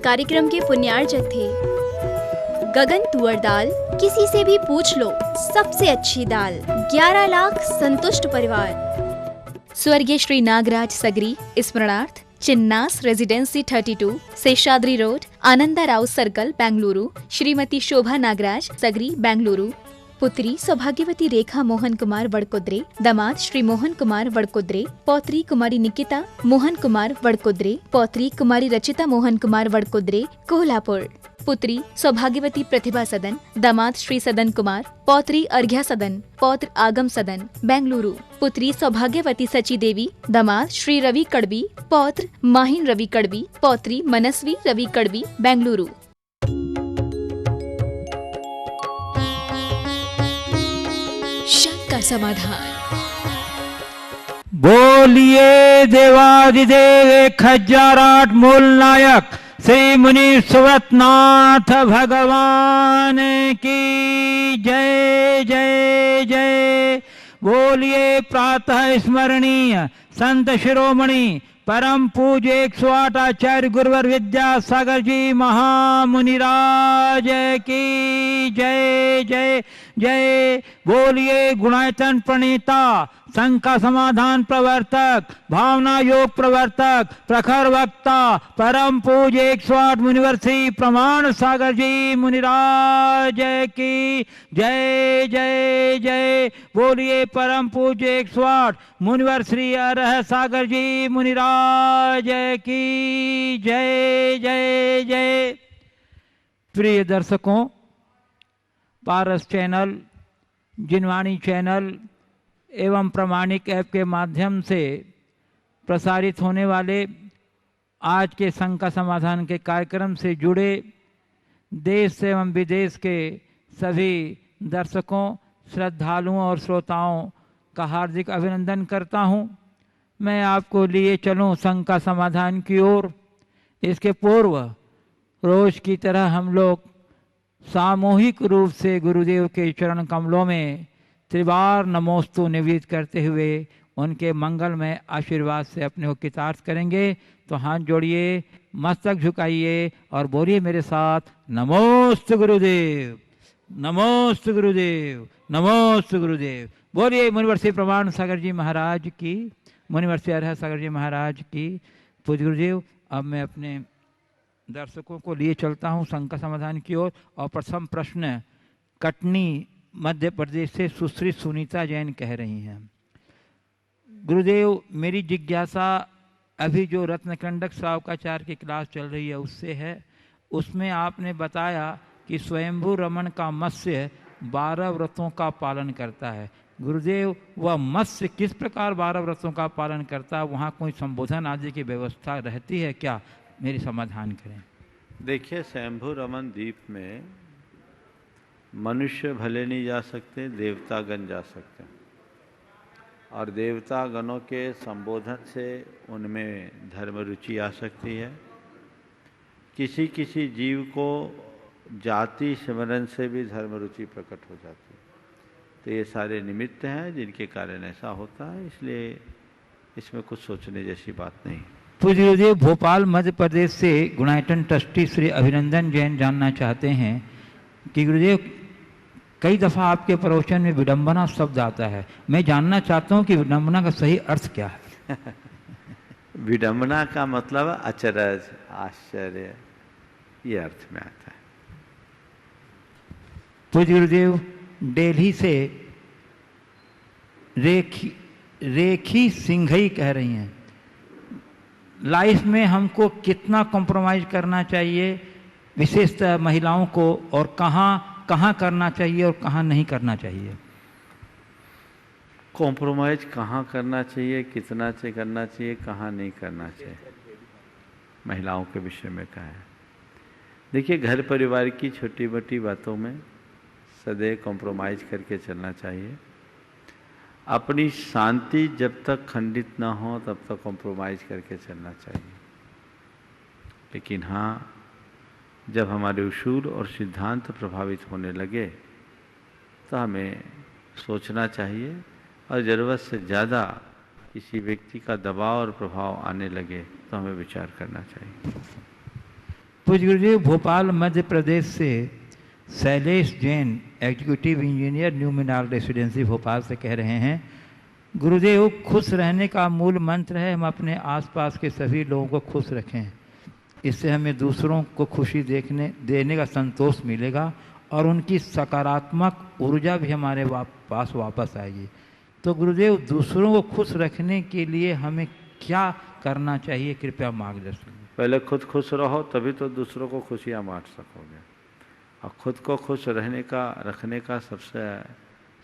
कार्यक्रम के पुण्यार्चक थे। गगन तुअर दाल, किसी से भी पूछ लो सबसे अच्छी दाल। 11 लाख संतुष्ट परिवार। स्वर्गीय श्री नागराज सगरी स्मरणार्थ Chinnas residency 32, Seshadri road, Ananda Rao circle, Bengaluru. Shrimati Shobha Nagaraj Sagari, Bengaluru. पुत्री सौभाग्यवती रेखा मोहन कुमार वड़कुद्रे, दामाद श्री मोहन कुमार वड़कुद्रे, पौत्री कुमारी निकिता मोहन कुमार वड़कुद्रे, पौत्री कुमारी रचिता मोहन कुमार वड़कुद्रे, कोल्हापुर। पुत्री सौभाग्यवती प्रतिभा सदन, दामाद श्री सदन कुमार, पौत्री अर्घ्या सदन, पौत्र आगम सदन, बेंगलुरु। पुत्री सौभाग्यवती सची देवी, दामाद श्री रवि कड़बी, पौत्र माहिन रवि कड़बी, पौत्री मनस्वी रवि कड़बी, बेंगलुरु। शंका समाधान। बोलिए देवादिदेव 1008 मूल नायक श्री मुनि सुव्रतनाथ भगवान की जय जय जय। बोलिए प्रातः स्मरणीय संत शिरोमणि परम पूज्य 108 आचार्य गुरुवर विद्यासागर जी महामुनिराज की जय जय जय। बोलिए गुणायतन प्रणेता, शंका समाधान प्रवर्तक, भावना योग प्रवर्तक, प्रखर वक्ता, परम पूज्य 108 मुनिवर श्री प्रमाण सागर जी मुनिराज की जय जय जय। बोलिए परम पूज्य 108 मुनिवर श्री अरह सागर जी मुनिराज की जय जय जय। प्रिय दर्शकों, पारस चैनल, जिनवाणी चैनल एवं प्रामाणिक ऐप के माध्यम से प्रसारित होने वाले आज के शंका समाधान के कार्यक्रम से जुड़े देश एवं विदेश के सभी दर्शकों, श्रद्धालुओं और श्रोताओं का हार्दिक अभिनंदन करता हूं। मैं आपको लिए चलूं शंका समाधान की ओर। इसके पूर्व रोज की तरह हम लोग सामूहिक रूप से गुरुदेव के चरण कमलों में त्रिवार नमोस्तु निवेदित करते हुए उनके मंगलमय आशीर्वाद से अपने को कृतार्थ करेंगे। तो हाथ जोड़िए, मस्तक झुकाइए और बोलिए मेरे साथ, नमोस्तु गुरुदेव, नमोस्तु गुरुदेव, नमोस्तु गुरुदेव। बोलिए मुनिवर श्री प्रमाण सागर जी महाराज की, मुनिवर श्री अरह सागर जी महाराज की। पूज्य गुरुदेव, अब मैं अपने दर्शकों को लिए चलता हूं शंका समाधान की ओर। और प्रथम प्रश्न कटनी मध्य प्रदेश से सुश्री सुनीता जैन कह रही हैं। गुरुदेव, मेरी जिज्ञासा अभी जो रत्नकंडक श्रावकाचार्य की क्लास चल रही है उससे है। उसमें आपने बताया कि स्वयंभू रमन का मत्स्य 12 व्रतों का पालन करता है। गुरुदेव, वह मत्स्य किस प्रकार 12 व्रतों का पालन करता है? वहाँ कोई संबोधन आदि की व्यवस्था रहती है क्या? मेरी समाधान करें। देखिए, स्वयंभू रमन द्वीप में मनुष्य भले नहीं जा सकते, देवतागण जा सकते हैं। और देवतागणों के संबोधन से उनमें धर्म रुचि आ सकती है। किसी किसी जीव को जाति स्मरण से भी धर्म रुचि प्रकट हो जाती है। तो ये सारे निमित्त हैं जिनके कारण ऐसा होता है, इसलिए इसमें कुछ सोचने जैसी बात नहीं। पूज्य गुरुदेव, भोपाल मध्य प्रदेश से गुणायतन ट्रस्टी श्री अभिनंदन जैन जानना चाहते हैं कि गुरुदेव, कई दफ़ा आपके प्रवचन में विडंबना शब्द आता है। मैं जानना चाहता हूं कि विडंबना का सही अर्थ क्या है? विडंबना का मतलब अचरज, आश्चर्य, ये अर्थ में आता है। पूज्य गुरुदेव, दिल्ली से रेखी सिंघई कह रही हैं, लाइफ में हमको कितना कॉम्प्रोमाइज़ करना चाहिए, विशेषतः महिलाओं को, और कहाँ करना चाहिए और कहाँ नहीं करना चाहिए? कॉम्प्रोमाइज़ कहाँ करना चाहिए, कितना से करना चाहिए, कहाँ नहीं करना चाहिए, महिलाओं के विषय में कहा है। देखिए, घर परिवार की छोटी मोटी बातों में सदैव कॉम्प्रोमाइज़ करके चलना चाहिए। अपनी शांति जब तक खंडित ना हो तब तक कॉम्प्रोमाइज़ करके चलना चाहिए। लेकिन हाँ, जब हमारे उसूल और सिद्धांत प्रभावित होने लगे तो हमें सोचना चाहिए, और ज़रूरत से ज़्यादा किसी व्यक्ति का दबाव और प्रभाव आने लगे तो हमें विचार करना चाहिए। पूज्य गुरुदेव, भोपाल मध्य प्रदेश से Shailesh Jain, executive engineer, new Minar residency Bhopal से कह रहे हैं, गुरुदेव खुश रहने का मूल मंत्र है हम अपने आसपास के सभी लोगों को खुश रखें, इससे हमें दूसरों को खुशी देने का संतोष मिलेगा और उनकी सकारात्मक ऊर्जा भी हमारे पास वापस आएगी। तो गुरुदेव, दूसरों को खुश रखने के लिए हमें क्या करना चाहिए, कृपया मार्गदर्शन। पहले खुद खुश रहो, तभी तो दूसरों को खुशियाँ बांट सकोगे। और खुद को खुश रखने का सबसे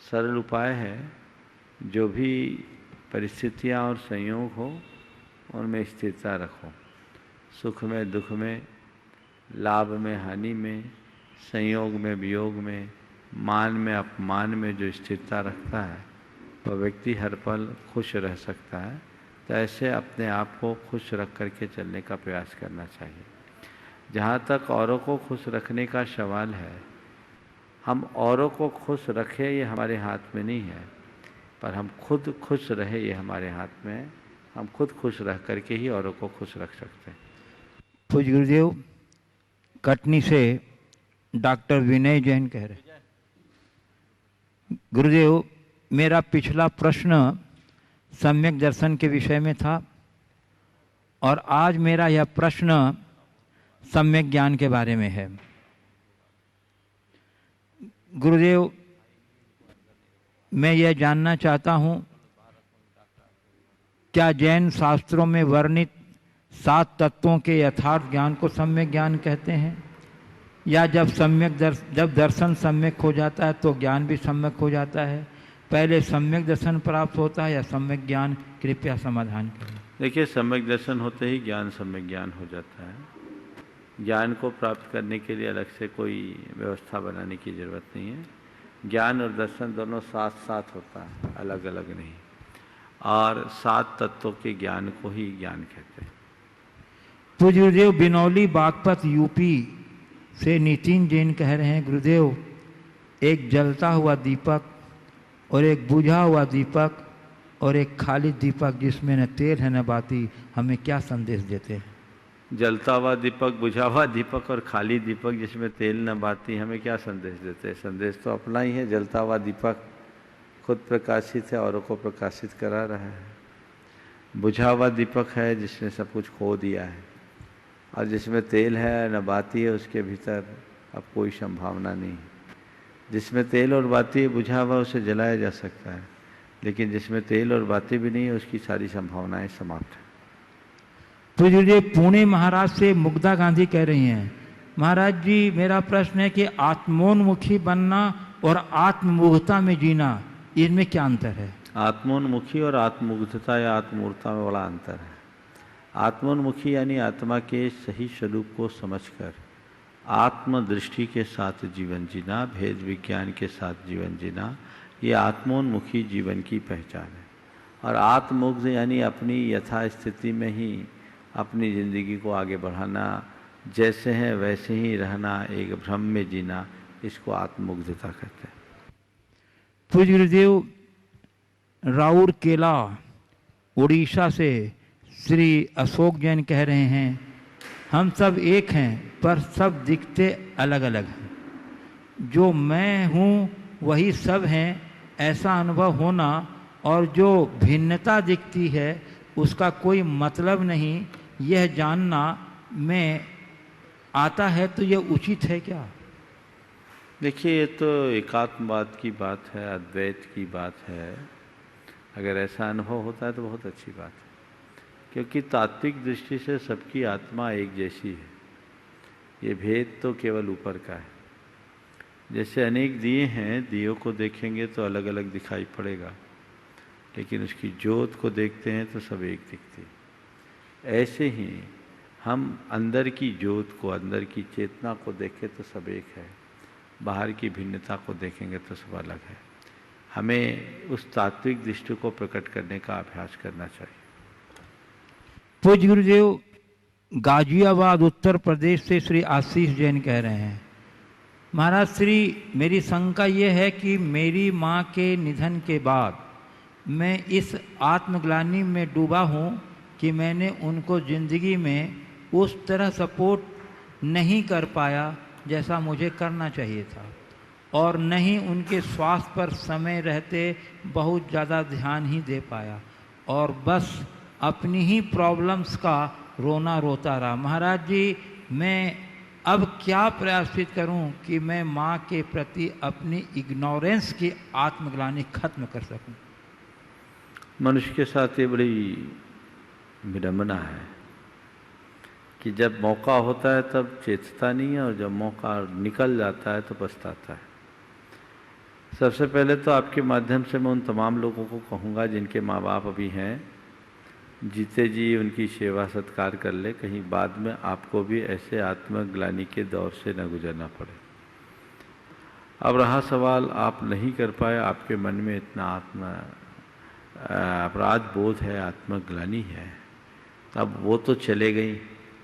सरल उपाय है, जो भी परिस्थितियाँ और संयोग हो उनमें स्थिरता रखो। सुख में, दुख में, लाभ में, हानि में, संयोग में, वियोग में, मान में, अपमान में जो स्थिरता रखता है वह व्यक्ति हर पल खुश रह सकता है। तो ऐसे अपने आप को खुश रख करके चलने का प्रयास करना चाहिए। जहाँ तक औरों को खुश रखने का सवाल है, हम औरों को खुश रखें ये हमारे हाथ में नहीं है, पर हम खुद खुश रहे ये हमारे हाथ में है। हम खुद खुश रह करके ही औरों को खुश रख सकते हैं। पूज्य गुरुदेव, कटनी से डॉक्टर विनय जैन कह रहे हैं, गुरुदेव मेरा पिछला प्रश्न सम्यक दर्शन के विषय में था और आज मेरा यह प्रश्न सम्यक ज्ञान के बारे में है। गुरुदेव, मैं यह जानना चाहता हूँ, क्या जैन शास्त्रों में वर्णित 7 तत्वों के यथार्थ ज्ञान को सम्यक ज्ञान कहते हैं, या जब दर्शन सम्यक हो जाता है तो ज्ञान भी सम्यक हो जाता है? पहले सम्यक दर्शन प्राप्त होता है या सम्यक ज्ञान? कृपया समाधान करें। देखिए, सम्यक दर्शन होते ही ज्ञान सम्यक ज्ञान हो जाता है। ज्ञान को प्राप्त करने के लिए अलग से कोई व्यवस्था बनाने की जरूरत नहीं है। ज्ञान और दर्शन दोनों साथ साथ होता है, अलग अलग नहीं। और 7 तत्वों के ज्ञान को ही ज्ञान कहते हैं। पूज्य गुरुदेव, बिनौली बागपत यूपी से नितिन जैन कह रहे हैं, गुरुदेव एक जलता हुआ दीपक और एक बुझा हुआ दीपक और एक खाली दीपक जिसमें न तेल है न बाती, हमें क्या संदेश देते हैं? जलता हुआ दीपक, बुझा हुआ दीपक और खाली दीपक जिसमें तेल न बाती हमें क्या संदेश देते हैं? संदेश तो अपना ही है। जलता हुआ दीपक खुद प्रकाशित है, औरों को प्रकाशित करा रहा है। बुझा हुआ दीपक है जिसने सब कुछ खो दिया है, और जिसमें तेल है न बाती है उसके भीतर अब कोई संभावना नहीं। जिसमें तेल और बाती बुझा हुआ उसे जलाया जा सकता है, लेकिन जिसमें तेल और बाती भी नहीं है उसकी सारी संभावनाएं समाप्त है। तो जी, पुणे महाराज से मुग्धा गांधी कह रही हैं, महाराज जी मेरा प्रश्न है कि आत्मोन्मुखी बनना और आत्ममुग्धता में जीना, इनमें क्या अंतर है? आत्मोन्मुखी और आत्ममुग्धता या आत्ममूर्तता में बड़ा अंतर है। आत्मोन्मुखी यानी आत्मा के सही स्वरूप को समझकर आत्मदृष्टि के साथ जीवन जीना, भेद विज्ञान के साथ जीवन जीना, ये आत्मोन्मुखी जीवन की पहचान है। और आत्ममुग्ध यानी अपनी यथास्थिति में ही अपनी ज़िंदगी को आगे बढ़ाना, जैसे हैं वैसे ही रहना, एक भ्रम में जीना, इसको आत्ममुग्धता कहते हैं। पूज्य गुरुदेव, राउरकेला उड़ीसा से श्री अशोक जैन कह रहे हैं, हम सब एक हैं पर सब दिखते अलग अलग हैं। जो मैं हूँ वही सब हैं, ऐसा अनुभव होना और जो भिन्नता दिखती है उसका कोई मतलब नहीं, यह जानना में आता है, तो यह उचित है क्या? देखिए, ये तो एकात्मवाद की बात है, अद्वैत की बात है। अगर ऐसा अनुभव होता है तो बहुत अच्छी बात है, क्योंकि तात्विक दृष्टि से सबकी आत्मा एक जैसी है। ये भेद तो केवल ऊपर का है। जैसे अनेक दिए हैं, दियों को देखेंगे तो अलग अलग दिखाई पड़ेगा, लेकिन उसकी ज्योत को देखते हैं तो सब एक दिखती है। ऐसे ही हम अंदर की ज्योत को, अंदर की चेतना को देखें तो सब एक है, बाहर की भिन्नता को देखेंगे तो सब अलग है। हमें उस तात्विक दृष्टि को प्रकट करने का अभ्यास करना चाहिए। पूज्य गुरुदेव, गाजियाबाद उत्तर प्रदेश से श्री आशीष जैन कह रहे हैं, महाराज श्री, मेरी शंका ये है कि मेरी माँ के निधन के बाद मैं इस आत्मग्लानि में डूबा हूँ कि मैंने उनको ज़िंदगी में उस तरह सपोर्ट नहीं कर पाया जैसा मुझे करना चाहिए था, और नहीं उनके स्वास्थ्य पर समय रहते बहुत ज़्यादा ध्यान ही दे पाया, और बस अपनी ही प्रॉब्लम्स का रोना रोता रहा। महाराज जी, मैं अब क्या प्रयासित करूं कि मैं माँ के प्रति अपनी इग्नोरेंस की आत्मग्लानि खत्म कर सकूं। मनुष्य के साथ ये बड़ी विडंबना है कि जब मौका होता है तब चेतता नहीं है, और जब मौका निकल जाता है तो पछताता है। सबसे पहले तो आपके माध्यम से मैं उन तमाम लोगों को कहूँगा जिनके माँ बाप अभी हैं, जीते जी उनकी सेवा सत्कार कर ले, कहीं बाद में आपको भी ऐसे आत्मग्लानि के दौर से न गुजरना पड़े। अब रहा सवाल, आप नहीं कर पाए, आपके मन में इतना अपराध बोध है, आत्मग्लानि है, अब वो तो चले गई,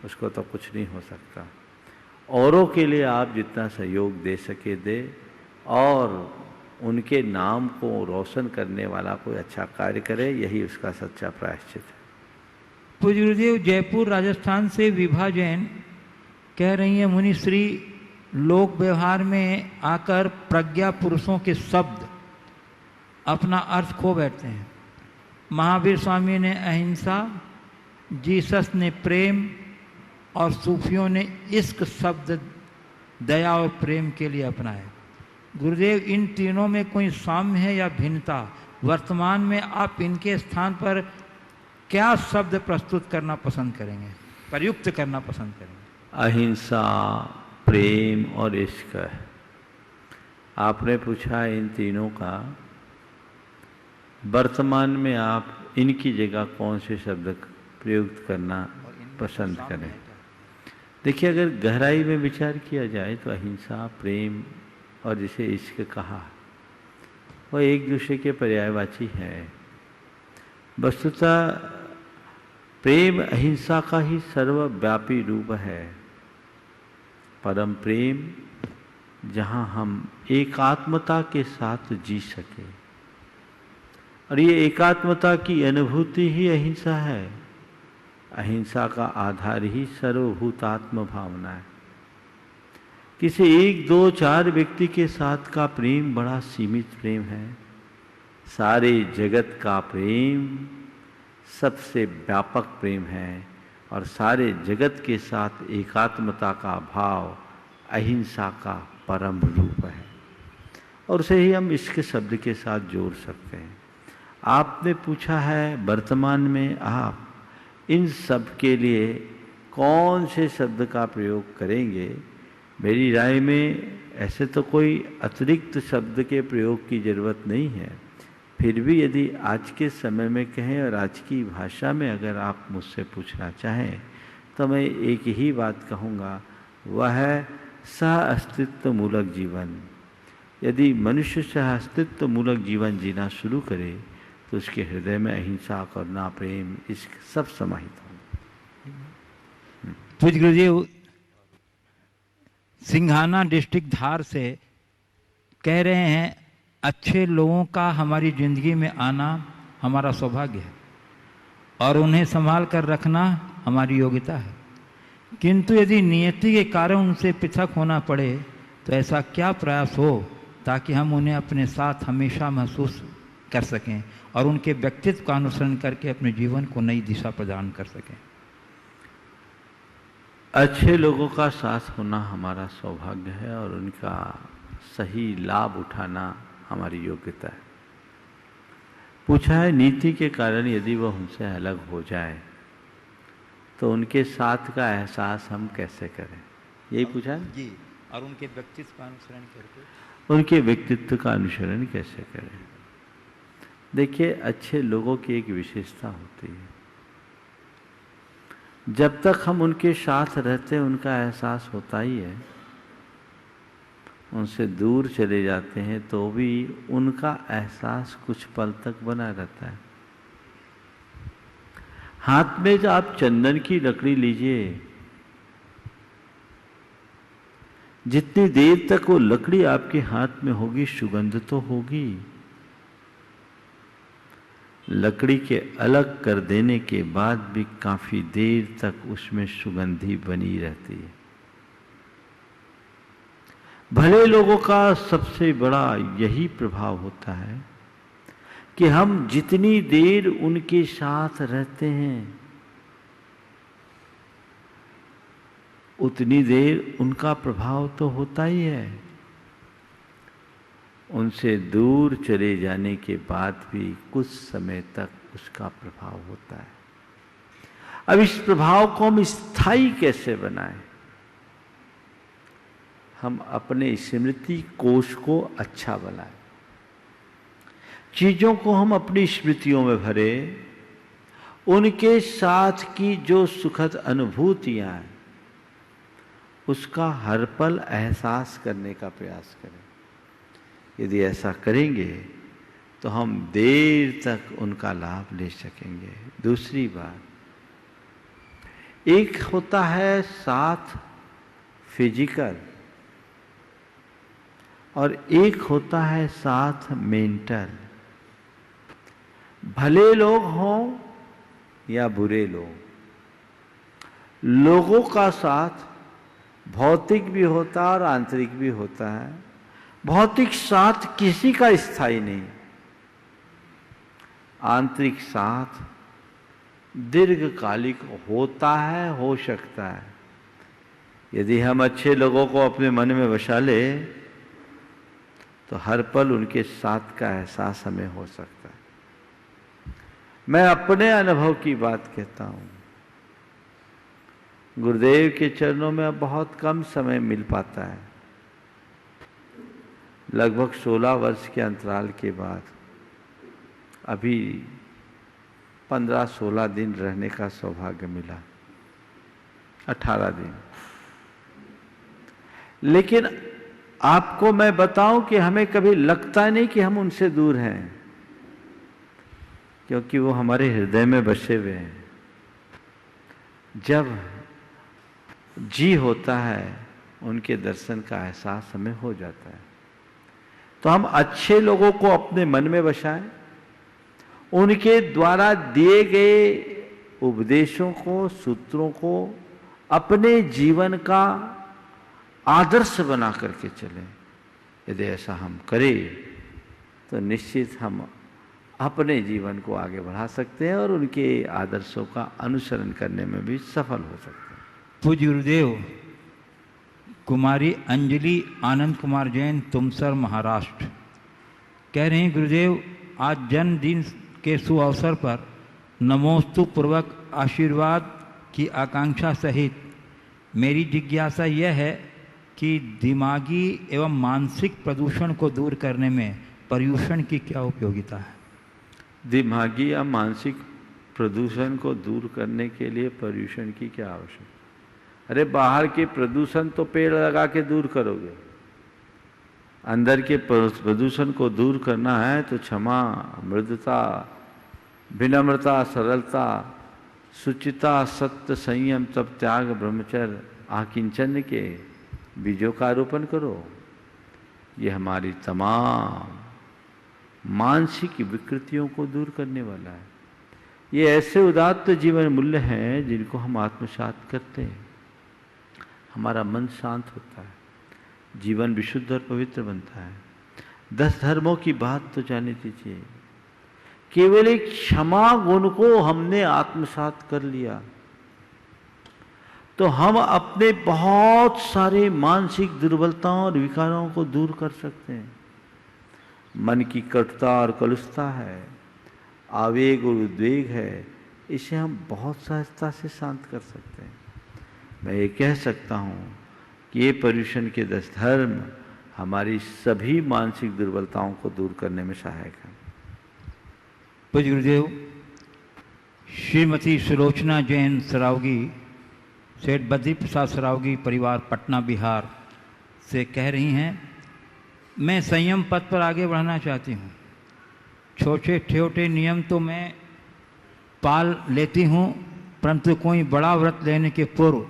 उसको तो कुछ नहीं हो सकता। औरों के लिए आप जितना सहयोग दे सके दे, और उनके नाम को रोशन करने वाला कोई अच्छा कार्य करे, यही उसका सच्चा प्रायश्चित है। पूज्य गुरुदेव, जयपुर राजस्थान से विभा जैन कह रही हैं, मुनि श्री लोक व्यवहार में आकर प्रज्ञा पुरुषों के शब्द अपना अर्थ खो बैठते हैं। महावीर स्वामी ने अहिंसा, जीसस ने प्रेम, और सूफियों ने इश्क शब्द दया और प्रेम के लिए अपनाए। गुरुदेव, इन तीनों में कोई साम्य है या भिन्नता? वर्तमान में आप इनके स्थान पर क्या शब्द प्रस्तुत करना पसंद करेंगे, प्रयुक्त करना पसंद करेंगे? अहिंसा, प्रेम और इश्क। आपने पूछा इन तीनों का, वर्तमान में आप इनकी जगह कौन से शब्द प्रयुक्त करना पसंद करें? देखिए, अगर गहराई में विचार किया जाए तो अहिंसा, प्रेम और जिसे इश्क कहा, वह एक दूसरे के पर्यायवाची है। वस्तुतः प्रेम अहिंसा का ही सर्वव्यापी रूप है। परम प्रेम जहाँ हम एकात्मता के साथ जी सके, और ये एकात्मता की अनुभूति ही अहिंसा है। अहिंसा का आधार ही सर्वभूतात्म भावना है। किसी एक दो चार व्यक्ति के साथ का प्रेम बड़ा सीमित प्रेम है। सारे जगत का प्रेम सबसे व्यापक प्रेम है, और सारे जगत के साथ एकात्मता का भाव अहिंसा का परम रूप है, और उसे ही हम इश्क शब्द के साथ जोड़ सकते हैं। आपने पूछा है वर्तमान में आप इन सब के लिए कौन से शब्द का प्रयोग करेंगे? मेरी राय में ऐसे तो कोई अतिरिक्त शब्द के प्रयोग की ज़रूरत नहीं है। फिर भी यदि आज के समय में कहें और आज की भाषा में अगर आप मुझसे पूछना चाहें, तो मैं एक ही बात कहूँगा, वह है सह अस्तित्व मूलक जीवन। यदि मनुष्य सह अस्तित्व मूलक जीवन जीना शुरू करे तो उसके हृदय में अहिंसा, करुणा, प्रेम, इश्क सब समाहित होंगे। पूज्य गुरुदेव, सिंघाना डिस्ट्रिक्ट धार से कह रहे हैं, अच्छे लोगों का हमारी ज़िंदगी में आना हमारा सौभाग्य है और उन्हें संभाल कर रखना हमारी योग्यता है, किंतु यदि नियति के कारण उनसे पृथक होना पड़े तो ऐसा क्या प्रयास हो ताकि हम उन्हें अपने साथ हमेशा महसूस कर सकें और उनके व्यक्तित्व का अनुसरण करके अपने जीवन को नई दिशा प्रदान कर सकें? अच्छे लोगों का साथ होना हमारा सौभाग्य है और उनका सही लाभ उठाना हमारी योग्यता है। पूछा है, नीति के कारण यदि वह उनसे अलग हो जाए तो उनके साथ का एहसास हम कैसे करें? यही पूछा है जी। और उनके व्यक्तित्व का अनुसरण करके उनके व्यक्तित्व का अनुसरण कैसे करें? देखिए, अच्छे लोगों की एक विशेषता होती है, जब तक हम उनके साथ रहते हैं उनका एहसास होता ही है। उनसे दूर चले जाते हैं तो भी उनका एहसास कुछ पल तक बना रहता है। हाथ में जो आप चंदन की लकड़ी लीजिए, जितनी देर तक वो लकड़ी आपके हाथ में होगी सुगंध तो होगी। लकड़ी के अलग कर देने के बाद भी काफी देर तक उसमें सुगंधी बनी रहती है। भले लोगों का सबसे बड़ा यही प्रभाव होता है कि हम जितनी देर उनके साथ रहते हैं उतनी देर उनका प्रभाव तो होता ही है। उनसे दूर चले जाने के बाद भी कुछ समय तक उसका प्रभाव होता है। अब इस प्रभाव को हम स्थायी कैसे बनाएं? हम अपने स्मृति कोश को अच्छा बनाएं, चीजों को हम अपनी स्मृतियों में भरें, उनके साथ की जो सुखद अनुभूतियां हैं उसका हर पल एहसास करने का प्रयास करें। यदि ऐसा करेंगे तो हम देर तक उनका लाभ ले सकेंगे। दूसरी बात, एक होता है साथ फिजिकल और एक होता है साथ मेंटल। भले लोग हों या बुरे लोग, लोगों का साथ भौतिक भी होता है और आंतरिक भी होता है। भौतिक साथ किसी का स्थायी नहीं, आंतरिक साथ दीर्घकालिक होता है, हो सकता है। यदि हम अच्छे लोगों को अपने मन में बसा ले तो हर पल उनके साथ का एहसास हमें हो सकता है। मैं अपने अनुभव की बात कहता हूं। गुरुदेव के चरणों में अब बहुत कम समय मिल पाता है। लगभग 16 वर्ष के अंतराल के बाद अभी 15-16 दिन रहने का सौभाग्य मिला, 18 दिन। लेकिन आपको मैं बताऊं कि हमें कभी लगता नहीं कि हम उनसे दूर हैं, क्योंकि वो हमारे हृदय में बसे हुए हैं। जब जी होता है उनके दर्शन का एहसास हमें हो जाता है। तो हम अच्छे लोगों को अपने मन में बसाएं, उनके द्वारा दिए गए उपदेशों को, सूत्रों को अपने जीवन का आदर्श बना करके चलें। यदि ऐसा हम करें तो निश्चित हम अपने जीवन को आगे बढ़ा सकते हैं और उनके आदर्शों का अनुसरण करने में भी सफल हो सकते हैं। पूज्य गुरुदेव, कुमारी अंजलि आनंद कुमार जैन, तुमसर, महाराष्ट्र, कह रहे हैं गुरुदेव, आज जन्मदिन के सुअवसर पर नमोस्तु पूर्वक आशीर्वाद की आकांक्षा सहित मेरी जिज्ञासा यह है कि दिमागी एवं मानसिक प्रदूषण को दूर करने में पर्यूषण की क्या उपयोगिता है? दिमागी या मानसिक प्रदूषण को दूर करने के लिए पर्यूषण की क्या आवश्यकता? अरे बाहर के प्रदूषण तो पेड़ लगा के दूर करोगे, अंदर के प्रदूषण को दूर करना है तो क्षमा, मृदुता, विनम्रता, सरलता, सुचिता, सत्य, संयम, तप, त्याग, ब्रह्मचर्य, आकिंचन के बीजों का आरोपण करो। ये हमारी तमाम मानसिक विकृतियों को दूर करने वाला है। ये ऐसे उदात्त जीवन मूल्य हैं जिनको हम आत्मसात करते हैं, हमारा मन शांत होता है, जीवन विशुद्ध और पवित्र बनता है। 10 धर्मों की बात तो जाने दीजिए, केवल एक क्षमा गुण को हमने आत्मसात कर लिया तो हम अपने बहुत सारे मानसिक दुर्बलताओं और विकारों को दूर कर सकते हैं। मन की कटुता और कलुषता है, आवेग और उद्वेग है, इसे हम बहुत सहजता से शांत कर सकते हैं। मैं ये कह सकता हूँ कि ये पर्यूषण के 10 धर्म हमारी सभी मानसिक दुर्बलताओं को दूर करने में सहायक है। पूज्य गुरुदेव, श्रीमती सुलोचना जैन सरावगी, सेठ बद्री प्रसाद सरावगी परिवार, पटना, बिहार से कह रही हैं, मैं संयम पथ पर आगे बढ़ना चाहती हूँ। छोटे छोटे नियम तो मैं पाल लेती हूँ, परंतु कोई बड़ा व्रत लेने के पूर्व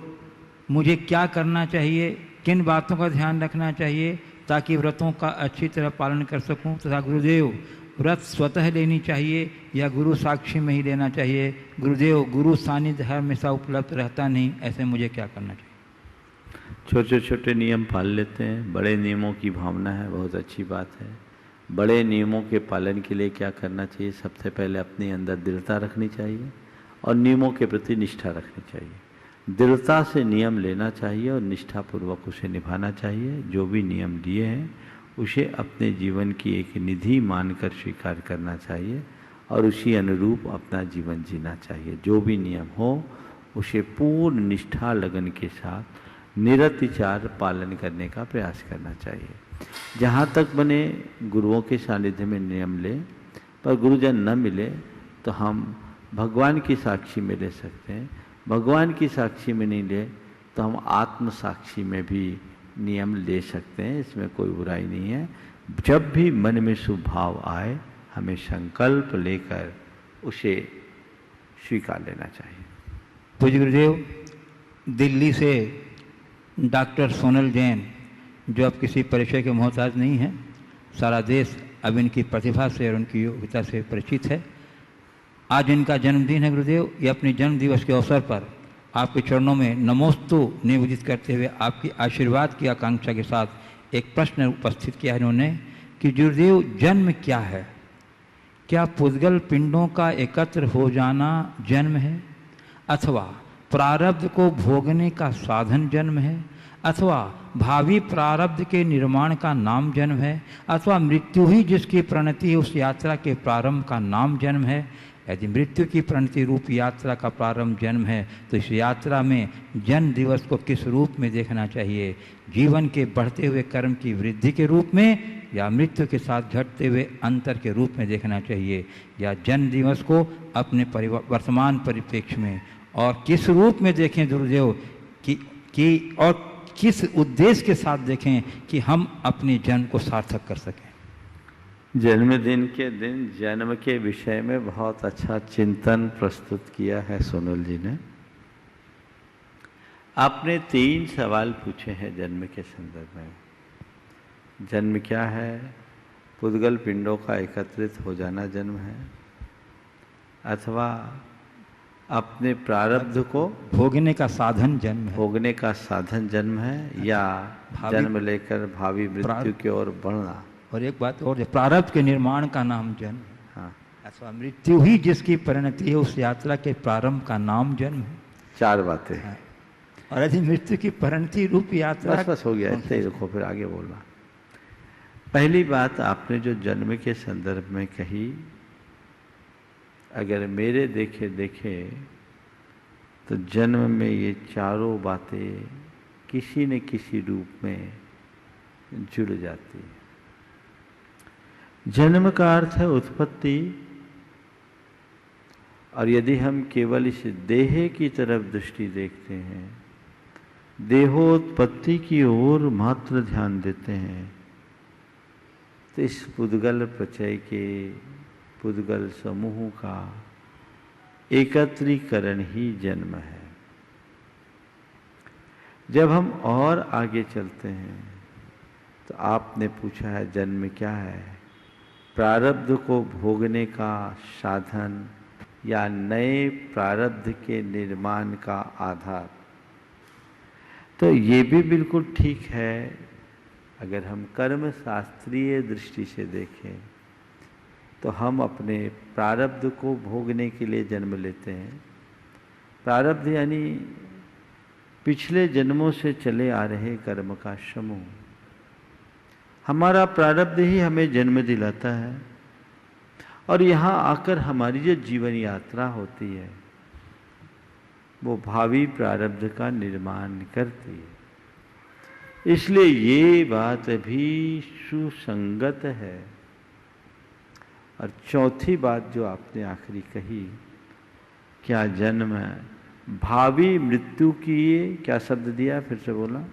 मुझे क्या करना चाहिए, किन बातों का ध्यान रखना चाहिए ताकि व्रतों का अच्छी तरह पालन कर सकूं? तथा गुरुदेव, व्रत स्वतः लेनी चाहिए या गुरु साक्षी में ही लेना चाहिए? गुरुदेव, गुरु सानिध्य हमेशा उपलब्ध रहता नहीं, ऐसे मुझे क्या करना चाहिए? छोटे छोटे नियम पाल लेते हैं, बड़े नियमों की भावना है, बहुत अच्छी बात है। बड़े नियमों के पालन के लिए क्या करना चाहिए? सबसे पहले अपने अंदर दृढ़ता रखनी चाहिए और नियमों के प्रति निष्ठा रखनी चाहिए। दृढ़ता से नियम लेना चाहिए और निष्ठापूर्वक उसे निभाना चाहिए। जो भी नियम दिए हैं उसे अपने जीवन की एक निधि मानकर स्वीकार करना चाहिए और उसी अनुरूप अपना जीवन जीना चाहिए। जो भी नियम हो उसे पूर्ण निष्ठा लगन के साथ निरतिचार पालन करने का प्रयास करना चाहिए। जहाँ तक बने गुरुओं के सानिध्य में नियम लें, पर गुरुजन न मिले तो हम भगवान की साक्षी में ले सकते हैं। भगवान की साक्षी में नहीं ले तो हम आत्म साक्षी में भी नियम ले सकते हैं, इसमें कोई बुराई नहीं है। जब भी मन में शुभ भाव आए हमें संकल्प लेकर उसे स्वीकार लेना चाहिए। पूज्य गुरुदेव, दिल्ली से डॉक्टर सोनल जैन, जो अब किसी परिचय के मोहताज नहीं है, सारा देश अब इनकी प्रतिभा से और उनकी योग्यता से परिचित है। आज इनका जन्मदिन है गुरुदेव। ये अपने जन्म दिवस के अवसर पर आपके चरणों में नमोस्तु निवेदित करते हुए आपकी आशीर्वाद की आकांक्षा के साथ एक प्रश्न उपस्थित किया है इन्होंने कि गुरुदेव, जन्म क्या है? क्या पुद्गल पिंडों का एकत्र हो जाना जन्म है, अथवा प्रारब्ध को भोगने का साधन जन्म है, अथवा भावी प्रारब्ध के निर्माण का नाम जन्म है, अथवा मृत्यु ही जिसकी प्रणति है उस यात्रा के प्रारंभ का नाम जन्म है? यदि मृत्यु की प्रणति रूप यात्रा का प्रारंभ जन्म है तो इस यात्रा में जन्म दिवस को किस रूप में देखना चाहिए? जीवन के बढ़ते हुए कर्म की वृद्धि के रूप में, या मृत्यु के साथ घटते हुए अंतर के रूप में देखना चाहिए, या जन्म दिवस को अपने वर्तमान परिप्रेक्ष्य में और किस रूप में देखें गुरुदेव कि और किस उद्देश्य के साथ देखें कि हम अपने जन्म को सार्थक कर सकें? जन्मदिन के दिन जन्म के विषय में बहुत अच्छा चिंतन प्रस्तुत किया है सोनल जी ने। आपने 3 सवाल पूछे हैं जन्म के संदर्भ में। जन्म क्या है? पुद्गल पिंडों का एकत्रित हो जाना जन्म है, अथवा अपने प्रारब्ध को भोगने का साधन जन्म है, भोगने का साधन जन्म है, या जन्म लेकर भावी मृत्यु की ओर बढ़ना। और एक बात और, प्रारब्ध के निर्माण का नाम जन्म है, हाँ, अथवा मृत्यु ही जिसकी परिणति है उस यात्रा के प्रारंभ का नाम जन्म है। 4 बातें। हाँ। और यदि मृत्यु की परिणति रूप यात्रा, बस हो गया, इतना ही रखो, फिर आगे बोलना। पहली बात आपने जो जन्म के संदर्भ में कही, अगर मेरे देखे तो जन्म में ये चारों बातें किसी न किसी रूप में जुड़ जाती है। जन्म का अर्थ है उत्पत्ति, और यदि हम केवल इस देह की तरफ दृष्टि देखते हैं, देहोत्पत्ति की ओर मात्र ध्यान देते हैं, तो इस पुद्गल प्रचय के पुद्गल समूह का एकत्रीकरण ही जन्म है। जब हम और आगे चलते हैं तो आपने पूछा है जन्म क्या है? प्रारब्ध को भोगने का साधन या नए प्रारब्ध के निर्माण का आधार। तो ये भी बिल्कुल ठीक है। अगर हम कर्म शास्त्रीय दृष्टि से देखें तो हम अपने प्रारब्ध को भोगने के लिए जन्म लेते हैं। प्रारब्ध यानी पिछले जन्मों से चले आ रहे कर्म का समूह। हमारा प्रारब्ध ही हमें जन्म दिलाता है, और यहाँ आकर हमारी जो जीवन यात्रा होती है वो भावी प्रारब्ध का निर्माण करती है। इसलिए ये बात भी सुसंगत है। और चौथी बात जो आपने आखिरी कही, क्या जन्म भावी मृत्यु की, क्या शब्द दिया, फिर से बोला?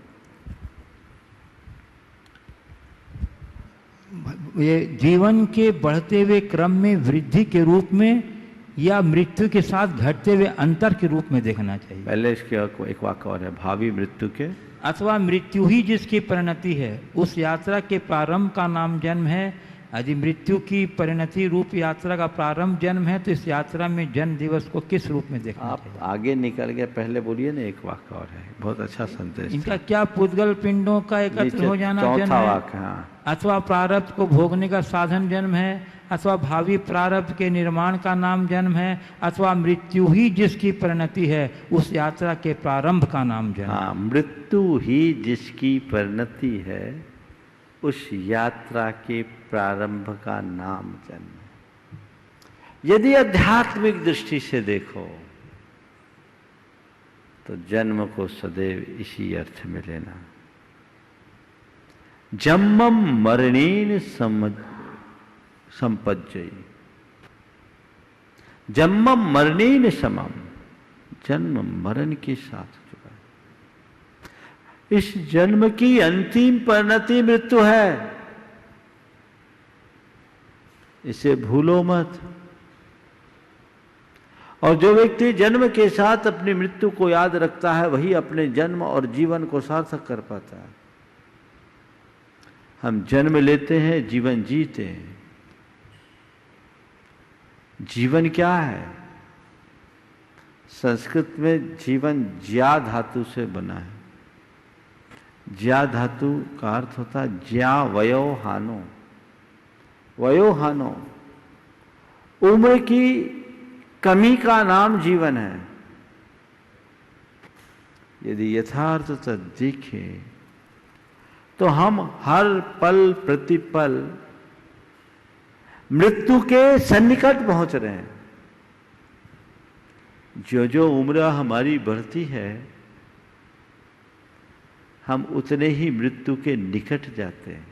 ये जीवन के बढ़ते हुए क्रम में वृद्धि के रूप में या मृत्यु के साथ घटते हुए अंतर के रूप में देखना चाहिए। पहले इसके एक वाक्य और है, भावी मृत्यु के, अथवा मृत्यु ही जिसकी परिणति है उस यात्रा के प्रारंभ का नाम जन्म है, यदि मृत्यु की परिणति रूप यात्रा का प्रारंभ जन्म है तो इस यात्रा में जन्म दिवस को किस रूप में देखना आप चाहिए? आगे निकल गए, पहले बोलिए ना, एक वाक्य और है, बहुत अच्छा संदेश। इनका क्या पुद्गल पिंडों का एकत्र हो जाना जन्म चौथा है, वाक्य, हाँ। अथवा प्रारब्ध को भोगने का साधन जन्म है, अथवा भावी प्रारब्ध के निर्माण का नाम जन्म है, अथवा मृत्यु ही जिसकी परिणति है उस यात्रा के प्रारंभ का नाम जन्म। हाँ, मृत्यु ही जिसकी परिणति है उस यात्रा के प्रारंभ का नाम जन्म है। यदि आध्यात्मिक दृष्टि से देखो तो जन्म को सदैव इसी अर्थ में लेना, जन्मम मरणेन संपज्जयी, जन्मम मरणेन समम, जन्म मरण के साथ जुड़ा है। इस जन्म की अंतिम परिणति मृत्यु है, इसे भूलो मत। और जो व्यक्ति जन्म के साथ अपनी मृत्यु को याद रखता है वही अपने जन्म और जीवन को सार्थक कर पाता है। हम जन्म लेते हैं, जीवन जीते हैं। जीवन क्या है? संस्कृत में जीवन ज्या धातु से बना है। ज्या धातु का अर्थ होता है ज्या वयो हानो। वयो हानो, उम्र की कमी का नाम जीवन है। यदि यथार्थ दिखे तो हम हर पल प्रतिपल मृत्यु के सन्निकट पहुंच रहे हैं। जो जो उम्र हमारी बढ़ती है हम उतने ही मृत्यु के निकट जाते हैं।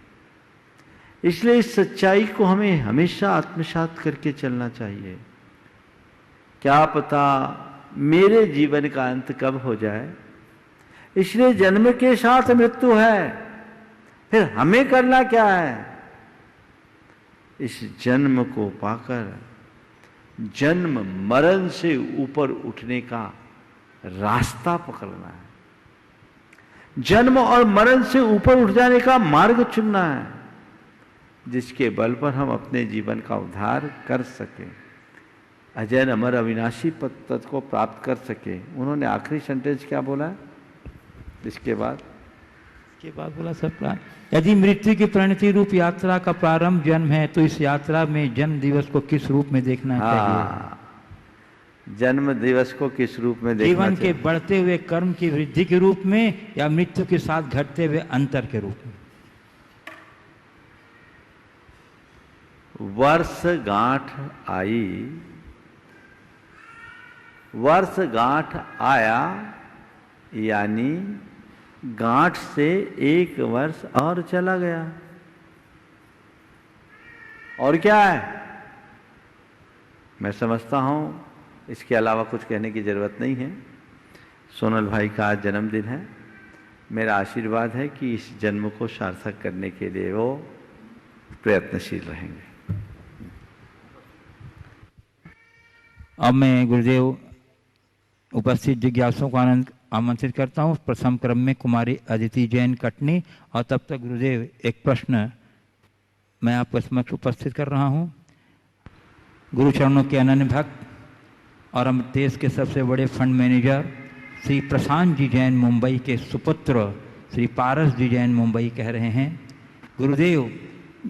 इसलिए इस सच्चाई को हमें हमेशा आत्मसात करके चलना चाहिए। क्या पता मेरे जीवन का अंत कब हो जाए, इसलिए जन्म के साथ मृत्यु है। फिर हमें करना क्या है? इस जन्म को पाकर जन्म मरण से ऊपर उठने का रास्ता पकड़ना है। जन्म और मरण से ऊपर उठ जाने का मार्ग चुनना है, जिसके बल पर हम अपने जीवन का उद्धार कर सकें, अजय अमर अविनाशी पद को प्राप्त कर सके। उन्होंने आखिरी सेंटेंस क्या बोला है इसके बाद? बोला सब प्राण, यदि मृत्यु की परिणति रूप यात्रा का प्रारंभ जन्म है तो इस यात्रा में जन्म दिवस को किस रूप में देखना चाहिए? जन्म दिवस को किस रूप में देखना जीवन चाहिए? के बढ़ते हुए कर्म की वृद्धि के रूप में या मृत्यु के साथ घटते हुए अंतर के रूप में? वर्षगांठ आई, वर्षगांठ आया यानी गांठ से एक वर्ष और चला गया। और क्या है? मैं समझता हूं इसके अलावा कुछ कहने की जरूरत नहीं है। सोनल भाई का आज जन्मदिन है। मेरा आशीर्वाद है कि इस जन्म को सार्थक करने के लिए वो प्रयत्नशील रहेंगे। अब मैं गुरुदेव उपस्थित जिज्ञासुओं को आमंत्रित करता हूँ। प्रथम क्रम में कुमारी अदिति जैन कटनी, और तब तक गुरुदेव एक प्रश्न मैं आपके समक्ष उपस्थित कर रहा हूँ। गुरु चरणों के अनन्य भक्त और हम देश के सबसे बड़े फंड मैनेजर श्री प्रशांत जी जैन मुंबई के सुपुत्र श्री पारस जी जैन मुंबई कह रहे हैं, गुरुदेव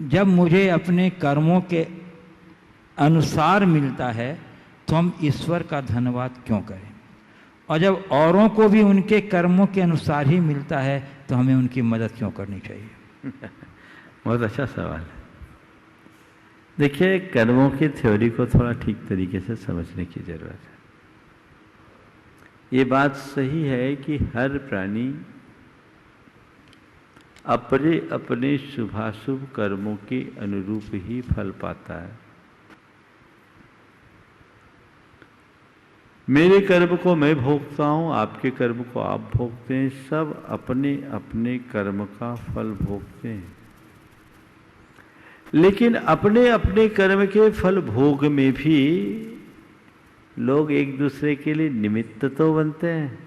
जब मुझे अपने कर्मों के अनुसार मिलता है तो हम ईश्वर का धन्यवाद क्यों करें, और जब औरों को भी उनके कर्मों के अनुसार ही मिलता है तो हमें उनकी मदद क्यों करनी चाहिए? बहुत अच्छा सवाल है। देखिए, कर्मों की थ्योरी को थोड़ा ठीक तरीके से समझने की जरूरत है। ये बात सही है कि हर प्राणी अपने अपने शुभाशुभ कर्मों के अनुरूप ही फल पाता है। मेरे कर्म को मैं भोगता हूँ, आपके कर्म को आप भोगते हैं, सब अपने अपने कर्म का फल भोगते हैं। लेकिन अपने अपने कर्म के फल भोग में भी लोग एक दूसरे के लिए निमित्त तो बनते हैं।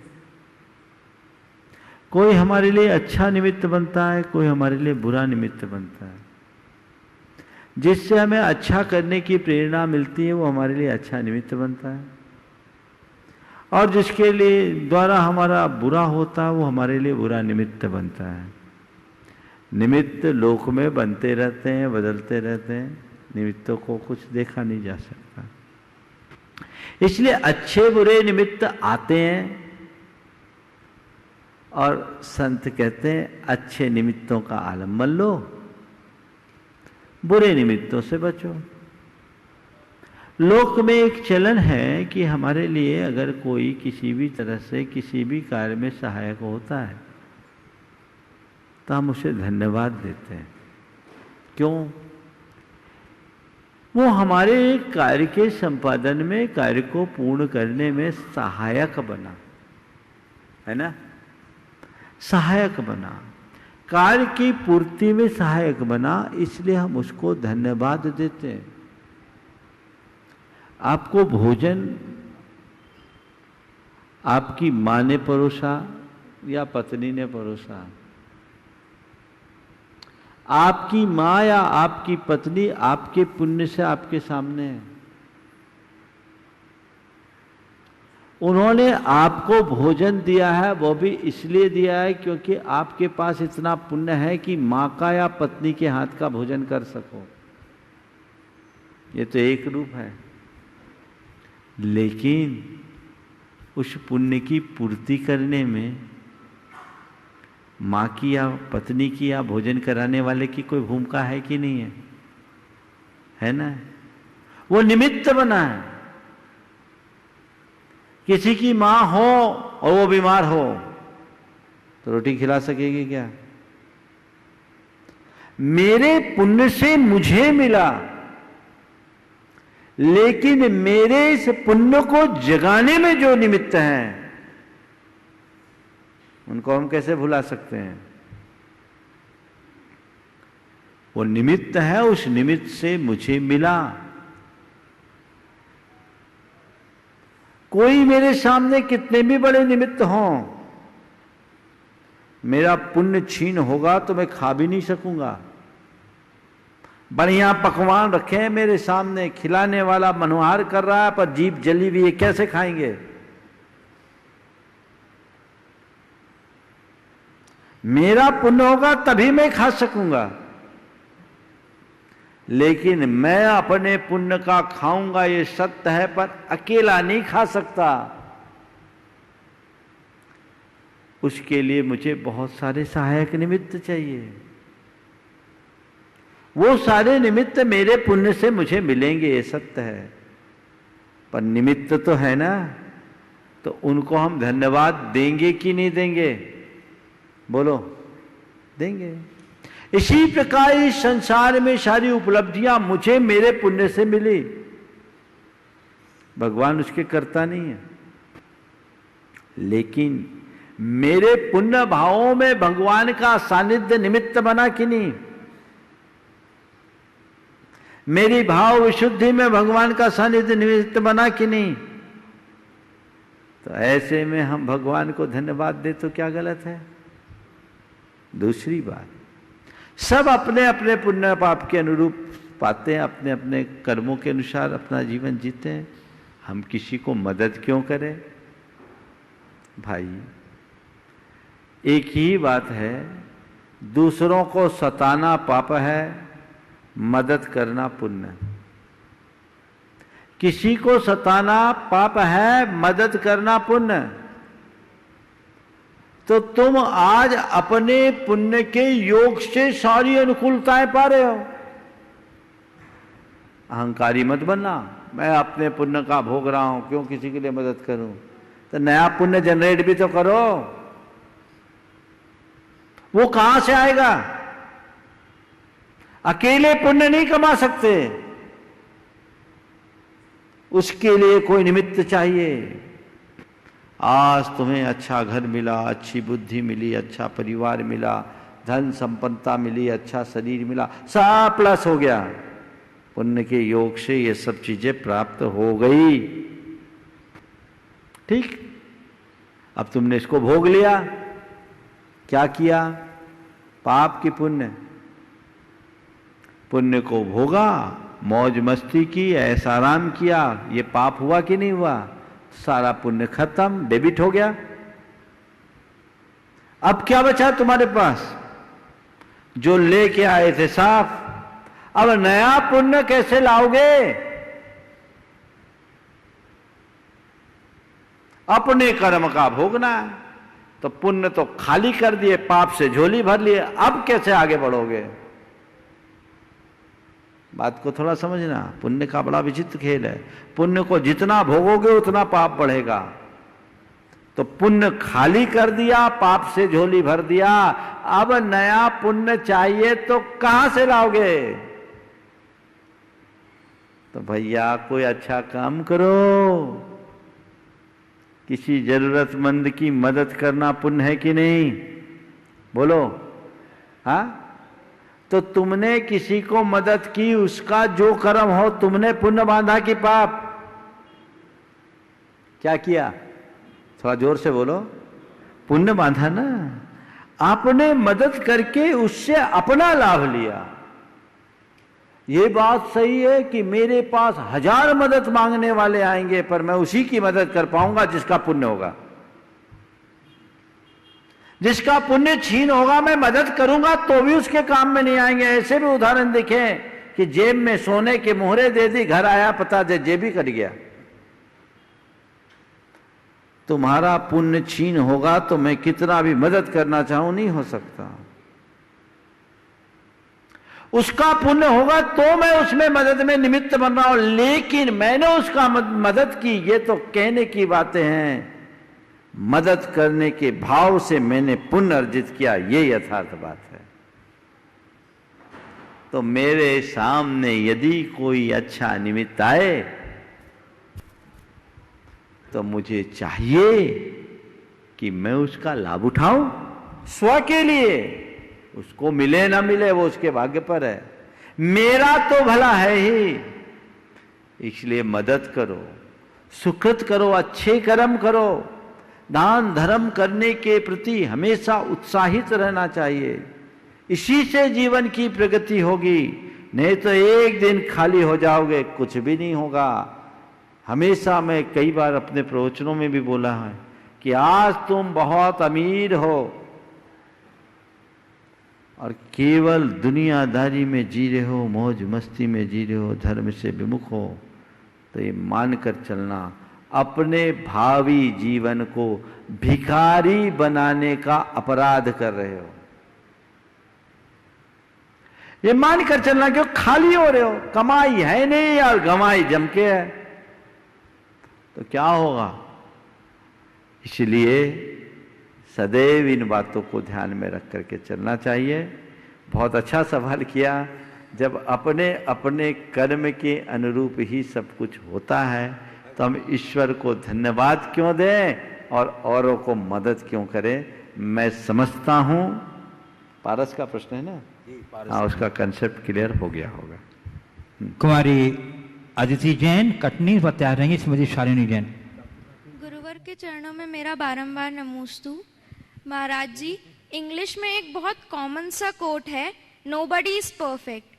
कोई हमारे लिए अच्छा निमित्त बनता है, कोई हमारे लिए बुरा निमित्त बनता है। जिससे हमें अच्छा करने की प्रेरणा मिलती है वो हमारे लिए अच्छा निमित्त बनता है, और जिसके लिए द्वारा हमारा बुरा होता है वो हमारे लिए बुरा निमित्त बनता है। निमित्त लोक में बनते रहते हैं, बदलते रहते हैं, निमित्तों को कुछ देखा नहीं जा सकता। इसलिए अच्छे बुरे निमित्त आते हैं, और संत कहते हैं अच्छे निमित्तों का आलम्बन लो, बुरे निमित्तों से बचो। लोक में एक चलन है कि हमारे लिए अगर कोई किसी भी तरह से किसी भी कार्य में सहायक होता है तो हम उसे धन्यवाद देते हैं। क्यों? वो हमारे कार्य के संपादन में, कार्य को पूर्ण करने में सहायक बना, है ना, सहायक बना, कार्य की पूर्ति में सहायक बना, इसलिए हम उसको धन्यवाद देते हैं। आपको भोजन आपकी माँ ने परोसा या पत्नी ने परोसा, आपकी माँ या आपकी पत्नी आपके पुण्य से आपके सामने है। उन्होंने आपको भोजन दिया है, वो भी इसलिए दिया है क्योंकि आपके पास इतना पुण्य है कि माँ का या पत्नी के हाथ का भोजन कर सको। ये तो एक रूप है, लेकिन उस पुण्य की पूर्ति करने में माँ की या पत्नी की या भोजन कराने वाले की कोई भूमिका है कि नहीं है? है ना? वो निमित्त बना है। किसी की माँ हो और वो बीमार हो तो रोटी खिला सकेगी क्या? मेरे पुण्य से मुझे मिला, लेकिन मेरे इस पुण्य को जगाने में जो निमित्त हैं उनको हम कैसे भुला सकते हैं? वो निमित्त है, उस निमित्त से मुझे मिला। कोई मेरे सामने कितने भी बड़े निमित्त हों, मेरा पुण्य छीन होगा तो मैं खा भी नहीं सकूंगा। बढ़िया पकवान रखे हैं मेरे सामने, खिलाने वाला मनोहार कर रहा है पर जीभ जली हुई है, कैसे खाएंगे? मेरा पुण्य होगा तभी मैं खा सकूंगा, लेकिन मैं अपने पुण्य का खाऊंगा ये सत्य है, पर अकेला नहीं खा सकता। उसके लिए मुझे बहुत सारे सहायक निमित्त चाहिए। वो सारे निमित्त मेरे पुण्य से मुझे मिलेंगे, ये सत्य है, पर निमित्त तो है ना, तो उनको हम धन्यवाद देंगे कि नहीं देंगे? बोलो, देंगे। इसी प्रकार इस संसार में सारी उपलब्धियां मुझे मेरे पुण्य से मिली, भगवान उसके कर्ता नहीं है, लेकिन मेरे पुण्य भावों में भगवान का सानिध्य निमित्त बना कि नहीं? मेरी भाव विशुद्धि में भगवान का सानिध्य निमित्त बना कि नहीं? तो ऐसे में हम भगवान को धन्यवाद दे तो क्या गलत है? दूसरी बात, सब अपने अपने पुण्य पाप के अनुरूप पाते हैं, अपने अपने कर्मों के अनुसार अपना जीवन जीते हैं। हम किसी को मदद क्यों करें? भाई एक ही बात है, दूसरों को सताना पाप है, मदद करना पुण्य। किसी को सताना पाप है, मदद करना पुण्य। तो तुम आज अपने पुण्य के योग से सारी अनुकूलताएं पा रहे हो। अहंकारी मत बनना, मैं अपने पुण्य का भोग रहा हूं, क्यों किसी के लिए मदद करूं? तो नया पुण्य जनरेट भी तो करो। वो कहां से आएगा? अकेले पुण्य नहीं कमा सकते, उसके लिए कोई निमित्त चाहिए। आज तुम्हें अच्छा घर मिला, अच्छी बुद्धि मिली, अच्छा परिवार मिला, धन संपन्नता मिली, अच्छा शरीर मिला, सब प्लस हो गया। पुण्य के योग से ये सब चीजें प्राप्त हो गई, ठीक। अब तुमने इसको भोग लिया, क्या किया? पाप की पुण्य। पुण्य को भोगा, मौज मस्ती की, ऐसा आराम किया, ये पाप हुआ कि नहीं हुआ? सारा पुण्य खत्म, डेबिट हो गया। अब क्या बचा तुम्हारे पास? जो लेके आए थे साफ। अब नया पुण्य कैसे लाओगे? अपने कर्म का भोगना है। तो पुण्य तो खाली कर दिए, पाप से झोली भर लिए, अब कैसे आगे बढ़ोगे? बात को थोड़ा समझना। पुण्य का बड़ा विचित्र खेल है। पुण्य को जितना भोगोगे उतना पाप बढ़ेगा। तो पुण्य खाली कर दिया, पाप से झोली भर दिया, अब नया पुण्य चाहिए तो कहां से लाओगे? तो भैया कोई अच्छा काम करो। किसी जरूरतमंद की मदद करना पुण्य है कि नहीं? बोलो। हाँ, तो तुमने किसी को मदद की, उसका जो कर्म हो, तुमने पुण्य बांधा कि पाप? क्या किया? थोड़ा जोर से बोलो। पुण्य बांधा ना। आपने मदद करके उससे अपना लाभ लिया। ये बात सही है कि मेरे पास 1000 मदद मांगने वाले आएंगे, पर मैं उसी की मदद कर पाऊंगा जिसका पुण्य होगा। जिसका पुण्य छीन होगा मैं मदद करूंगा तो भी उसके काम में नहीं आएंगे। ऐसे भी उदाहरण देखे कि जेब में सोने के मोहरे दे दी, घर आया पता दे जेब ही कट गया। तुम्हारा पुण्य छीन होगा तो मैं कितना भी मदद करना चाहूं नहीं हो सकता। उसका पुण्य होगा तो मैं उसमें मदद में निमित्त बन रहा हूं, लेकिन मैंने उसका मदद की, ये तो कहने की बातें हैं। मदद करने के भाव से मैंने पुण्य अर्जित किया, ये यथार्थ बात है। तो मेरे सामने यदि कोई अच्छा निमित्त आए तो मुझे चाहिए कि मैं उसका लाभ उठाऊं स्व के लिए। उसको मिले ना मिले वो उसके भाग्य पर है, मेरा तो भला है ही। इसलिए मदद करो, सुकृत करो, अच्छे कर्म करो। दान धर्म करने के प्रति हमेशा उत्साहित रहना चाहिए। इसी से जीवन की प्रगति होगी। नहीं तो एक दिन खाली हो जाओगे, कुछ भी नहीं होगा। हमेशा मैं कई बार अपने प्रवचनों में भी बोला है कि आज तुम बहुत अमीर हो और केवल दुनियादारी में जी रहे हो, मौज मस्ती में जी रहे हो, धर्म से विमुख हो, तो ये मानकर चलना अपने भावी जीवन को भिखारी बनाने का अपराध कर रहे हो। ये मानकर चलना क्यों खाली हो रहे हो, कमाई है नहीं और गमाई जम के है, तो क्या होगा? इसलिए सदैव इन बातों को ध्यान में रख करके चलना चाहिए। बहुत अच्छा सवाल किया। जब अपने अपने कर्म के अनुरूप ही सब कुछ होता है तो हम ईश्वर को धन्यवाद क्यों दें और औरों को मदद क्यों करें? मैं समझता हूं पारस का प्रश्न है ना, हाँ, उसका कंसेप्ट क्लियर हो गया होगा। कुमारी अदिति जैन कटनी तैयार रहेंगी। श्रीमती शालिनी जैन। गुरुवर के चरणों में मेरा बारंबार नमोस्तु। महाराज जी, इंग्लिश में एक बहुत कॉमन सा कोट है, नोबडी इज परफेक्ट।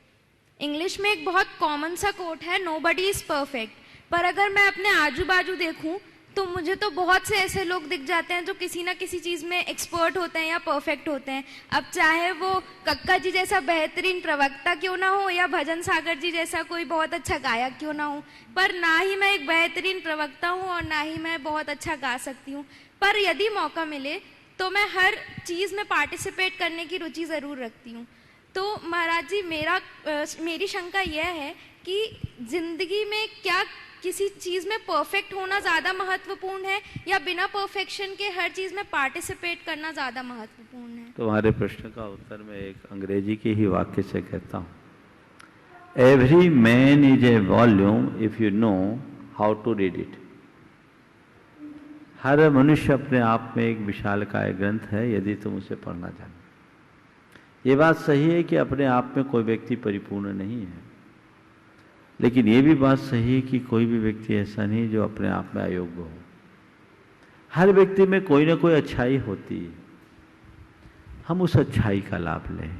इंग्लिश में एक बहुत कॉमन सा कोट है, नोबडी इज परफेक्ट। पर अगर मैं अपने आजू बाजू देखूं तो मुझे तो बहुत से ऐसे लोग दिख जाते हैं जो किसी ना किसी चीज़ में एक्सपर्ट होते हैं या परफेक्ट होते हैं। अब चाहे वो कक्का जी जैसा बेहतरीन प्रवक्ता क्यों ना हो या भजन सागर जी जैसा कोई बहुत अच्छा गायक क्यों ना हो, पर ना ही मैं एक बेहतरीन प्रवक्ता हूँ और ना ही मैं बहुत अच्छा गा सकती हूँ। पर यदि मौका मिले तो मैं हर चीज़ में पार्टिसिपेट करने की रुचि ज़रूर रखती हूँ। तो महाराज जी, मेरी शंका यह है कि ज़िंदगी में क्या किसी चीज़ में परफेक्ट होना ज़्यादा महत्वपूर्ण है या बिना परफेक्शन के हर चीज़ में पार्टिसिपेट करना ज़्यादा महत्वपूर्ण है? तुम्हारे प्रश्न का उत्तर मैं एक अंग्रेजी के ही वाक्य से कहता हूँ। Every man is a volume if you know how to read it. हर मनुष्य अपने आप में एक विशालकाय ग्रंथ है यदि तुम उसे पढ़ना जानो। ये बात सही है कि अपने आप में कोई व्यक्ति परिपूर्ण नहीं है, लेकिन ये भी बात सही है कि कोई भी व्यक्ति ऐसा नहीं जो अपने आप में अयोग्य हो। हर व्यक्ति में कोई ना कोई अच्छाई होती है, हम उस अच्छाई का लाभ लें।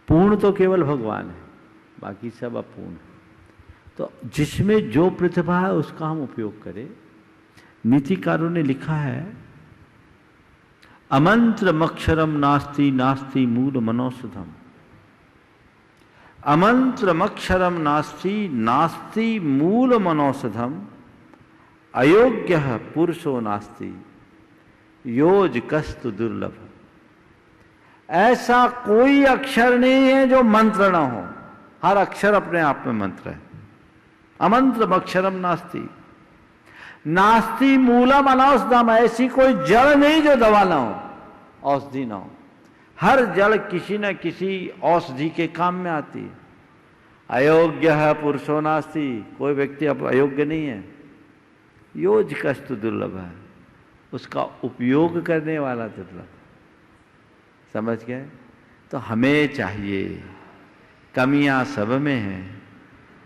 पूर्ण तो केवल भगवान है, बाकी सब अपूर्ण है। तो जिसमें जो प्रतिभा है उसका हम उपयोग करें। नीतिकारों ने लिखा है, अमंत्रमक्षरम नास्ति नास्ति मूल मनोषधम। अमंत्रमक्षरम नास्ति नास्ति मूल मनोषधम। अयोग्य पुरुषो नास्ति योज कस्तु दुर्लभ। ऐसा कोई अक्षर नहीं है जो मंत्र ना हो, हर अक्षर अपने आप में मंत्र है। अमंत्रमक्षरम नास्ति नास्ति मूलम अनौषधम। ऐसी कोई जड़ नहीं जो दवा ना हो, औषधि ना हो। हर जड़ किसी न किसी औषधि के काम में आती है। अयोग्य है पुरुषो नास्ति। कोई व्यक्ति अब अयोग्य नहीं है। योज कस्तु दुर्लभ है, उसका उपयोग करने वाला दुर्लभ। समझ गए? तो हमें चाहिए, कमियां सब में हैं,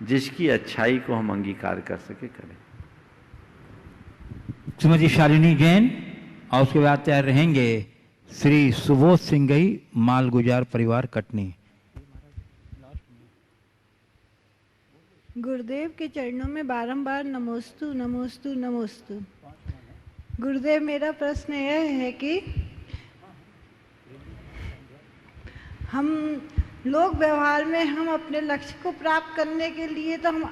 जिसकी अच्छाई को हम अंगीकार कर सके करें। श्रीमती शालिनी जैन और उसके बाद तैयार रहेंगे श्री सुबोध सिंगई, मालगुजार परिवार, कटनी। गुरुदेव के चरणों में बारंबार नमोस्तु नमोस्तु नमोस्तु। गुरुदेव, मेरा प्रश्न यह है कि हम लोग व्यवहार में हम अपने लक्ष्य को प्राप्त करने के लिए तो हम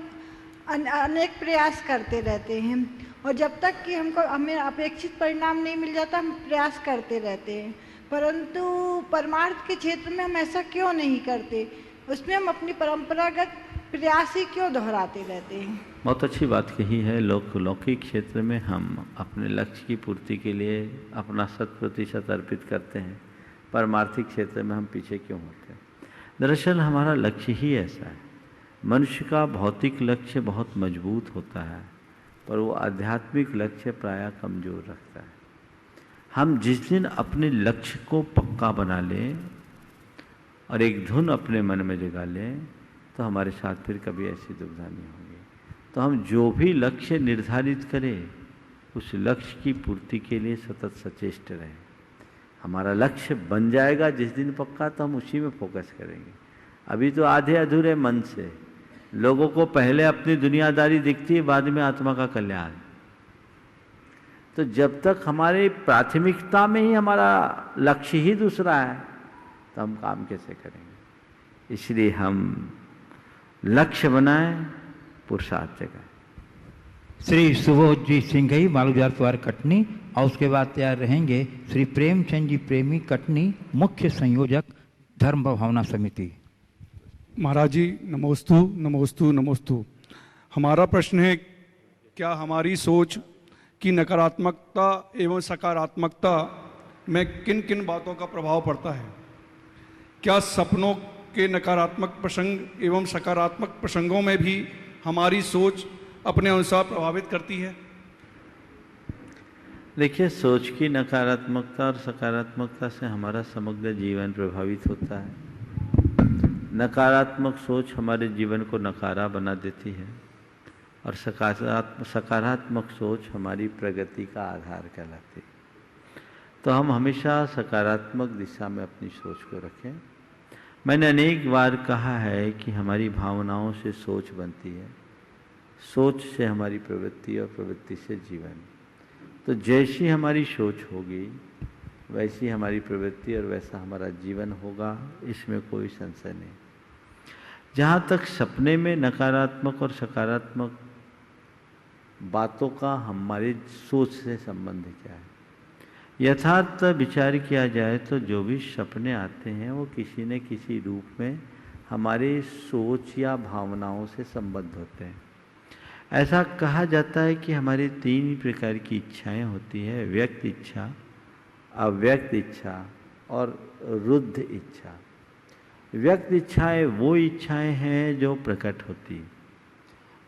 अनेक प्रयास करते रहते हैं, और जब तक कि हमें अपेक्षित परिणाम नहीं मिल जाता हम प्रयास करते रहते हैं, परंतु परमार्थ के क्षेत्र में हम ऐसा क्यों नहीं करते? उसमें हम अपनी परंपरागत प्रयास ही क्यों दोहराते रहते हैं? बहुत अच्छी बात कही है। लौकिक क्षेत्र में हम अपने लक्ष्य की पूर्ति के लिए अपना 100% अर्पित करते हैं, परमार्थिक क्षेत्र में हम पीछे क्यों होते हैं? दरअसल हमारा लक्ष्य ही ऐसा है। मनुष्य का भौतिक लक्ष्य बहुत मजबूत होता है, पर वो आध्यात्मिक लक्ष्य प्रायः कमज़ोर रखता है। हम जिस दिन अपने लक्ष्य को पक्का बना लें और एक धुन अपने मन में जगा लें, तो हमारे साथ फिर कभी ऐसी दुविधा नहीं होगी। तो हम जो भी लक्ष्य निर्धारित करें, उस लक्ष्य की पूर्ति के लिए सतत सचेष्ट रहें। हमारा लक्ष्य बन जाएगा जिस दिन पक्का, तो हम उसी में फोकस करेंगे। अभी तो आधे अधूरे मन से लोगों को पहले अपनी दुनियादारी दिखती है, बाद में आत्मा का कल्याण। तो जब तक हमारी प्राथमिकता में ही हमारा लक्ष्य ही दूसरा है, तो हम काम कैसे करेंगे? इसलिए हम लक्ष्य बनाएं, पुरुषार्थ जगाएं। श्री सुबोध जी सिंघई, मालूजार परिवार, कटनी। और उसके बाद तैयार रहेंगे श्री प्रेमचंद जी प्रेमी, कटनी, मुख्य संयोजक, धर्म भावना समिति। महाराज जी नमोस्तु नमोस्तु नमोस्तु। हमारा प्रश्न है, क्या हमारी सोच की नकारात्मकता एवं सकारात्मकता में किन किन बातों का प्रभाव पड़ता है? क्या सपनों के नकारात्मक प्रसंग एवं सकारात्मक प्रसंगों में भी हमारी सोच अपने अनुसार प्रभावित करती है? देखिए, सोच की नकारात्मकता और सकारात्मकता से हमारा समग्र जीवन प्रभावित होता है। नकारात्मक सोच हमारे जीवन को नकारा बना देती है, और सकारात्मक सोच हमारी प्रगति का आधार कहलाती है। तो हम हमेशा सकारात्मक दिशा में अपनी सोच को रखें। मैंने अनेक बार कहा है कि हमारी भावनाओं से सोच बनती है, सोच से हमारी प्रवृत्ति और प्रवृत्ति से जीवन। तो जैसी हमारी सोच होगी वैसी हमारी प्रवृत्ति और वैसा हमारा जीवन होगा, इसमें कोई संशय नहीं। जहाँ तक सपने में नकारात्मक और सकारात्मक बातों का हमारी सोच से संबंध क्या है? यथार्थ विचार किया जाए तो जो भी सपने आते हैं वो किसी न किसी रूप में हमारी सोच या भावनाओं से संबद्ध होते हैं। ऐसा कहा जाता है कि हमारी 3 प्रकार की इच्छाएं होती है, व्यक्त इच्छा, अव्यक्त इच्छा और रुद्ध इच्छा। व्यक्त इच्छाएं वो इच्छाएं हैं जो प्रकट होती हैं।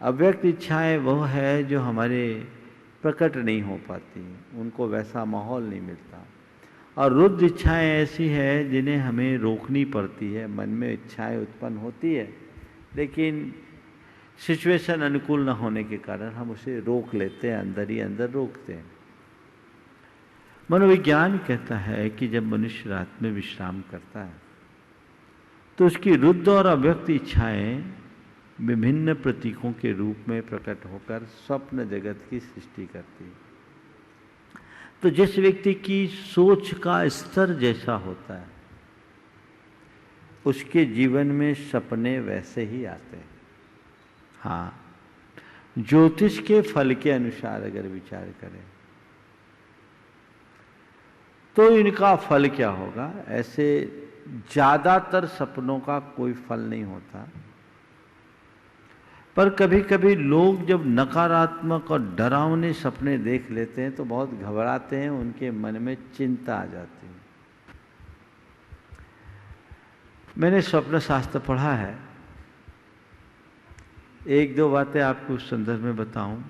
अव्यक्त इच्छाएं वो है जो हमारे प्रकट नहीं हो पाती, उनको वैसा माहौल नहीं मिलता। और रुद्ध इच्छाएं ऐसी है जिन्हें हमें रोकनी पड़ती है। मन में इच्छाएं उत्पन्न होती है, लेकिन सिचुएशन अनुकूल न होने के कारण हम उसे रोक लेते हैं, अंदर ही अंदर रोकते हैं। मनोविज्ञान कहता है कि जब मनुष्य रात में विश्राम करता है तो उसकी रुद्ध और अव्यक्त इच्छाएं विभिन्न प्रतीकों के रूप में प्रकट होकर स्वप्न जगत की सृष्टि करती है। तो जिस व्यक्ति की सोच का स्तर जैसा होता है उसके जीवन में सपने वैसे ही आते हैं। हाँ, ज्योतिष के फल के अनुसार अगर विचार करें तो इनका फल क्या होगा? ऐसे ज्यादातर सपनों का कोई फल नहीं होता, पर कभी कभी लोग जब नकारात्मक और डरावने सपने देख लेते हैं तो बहुत घबराते हैं, उनके मन में चिंता आ जाती है। मैंने स्वप्न शास्त्र पढ़ा है, एक दो बातें आपको उस संदर्भ में बताऊं।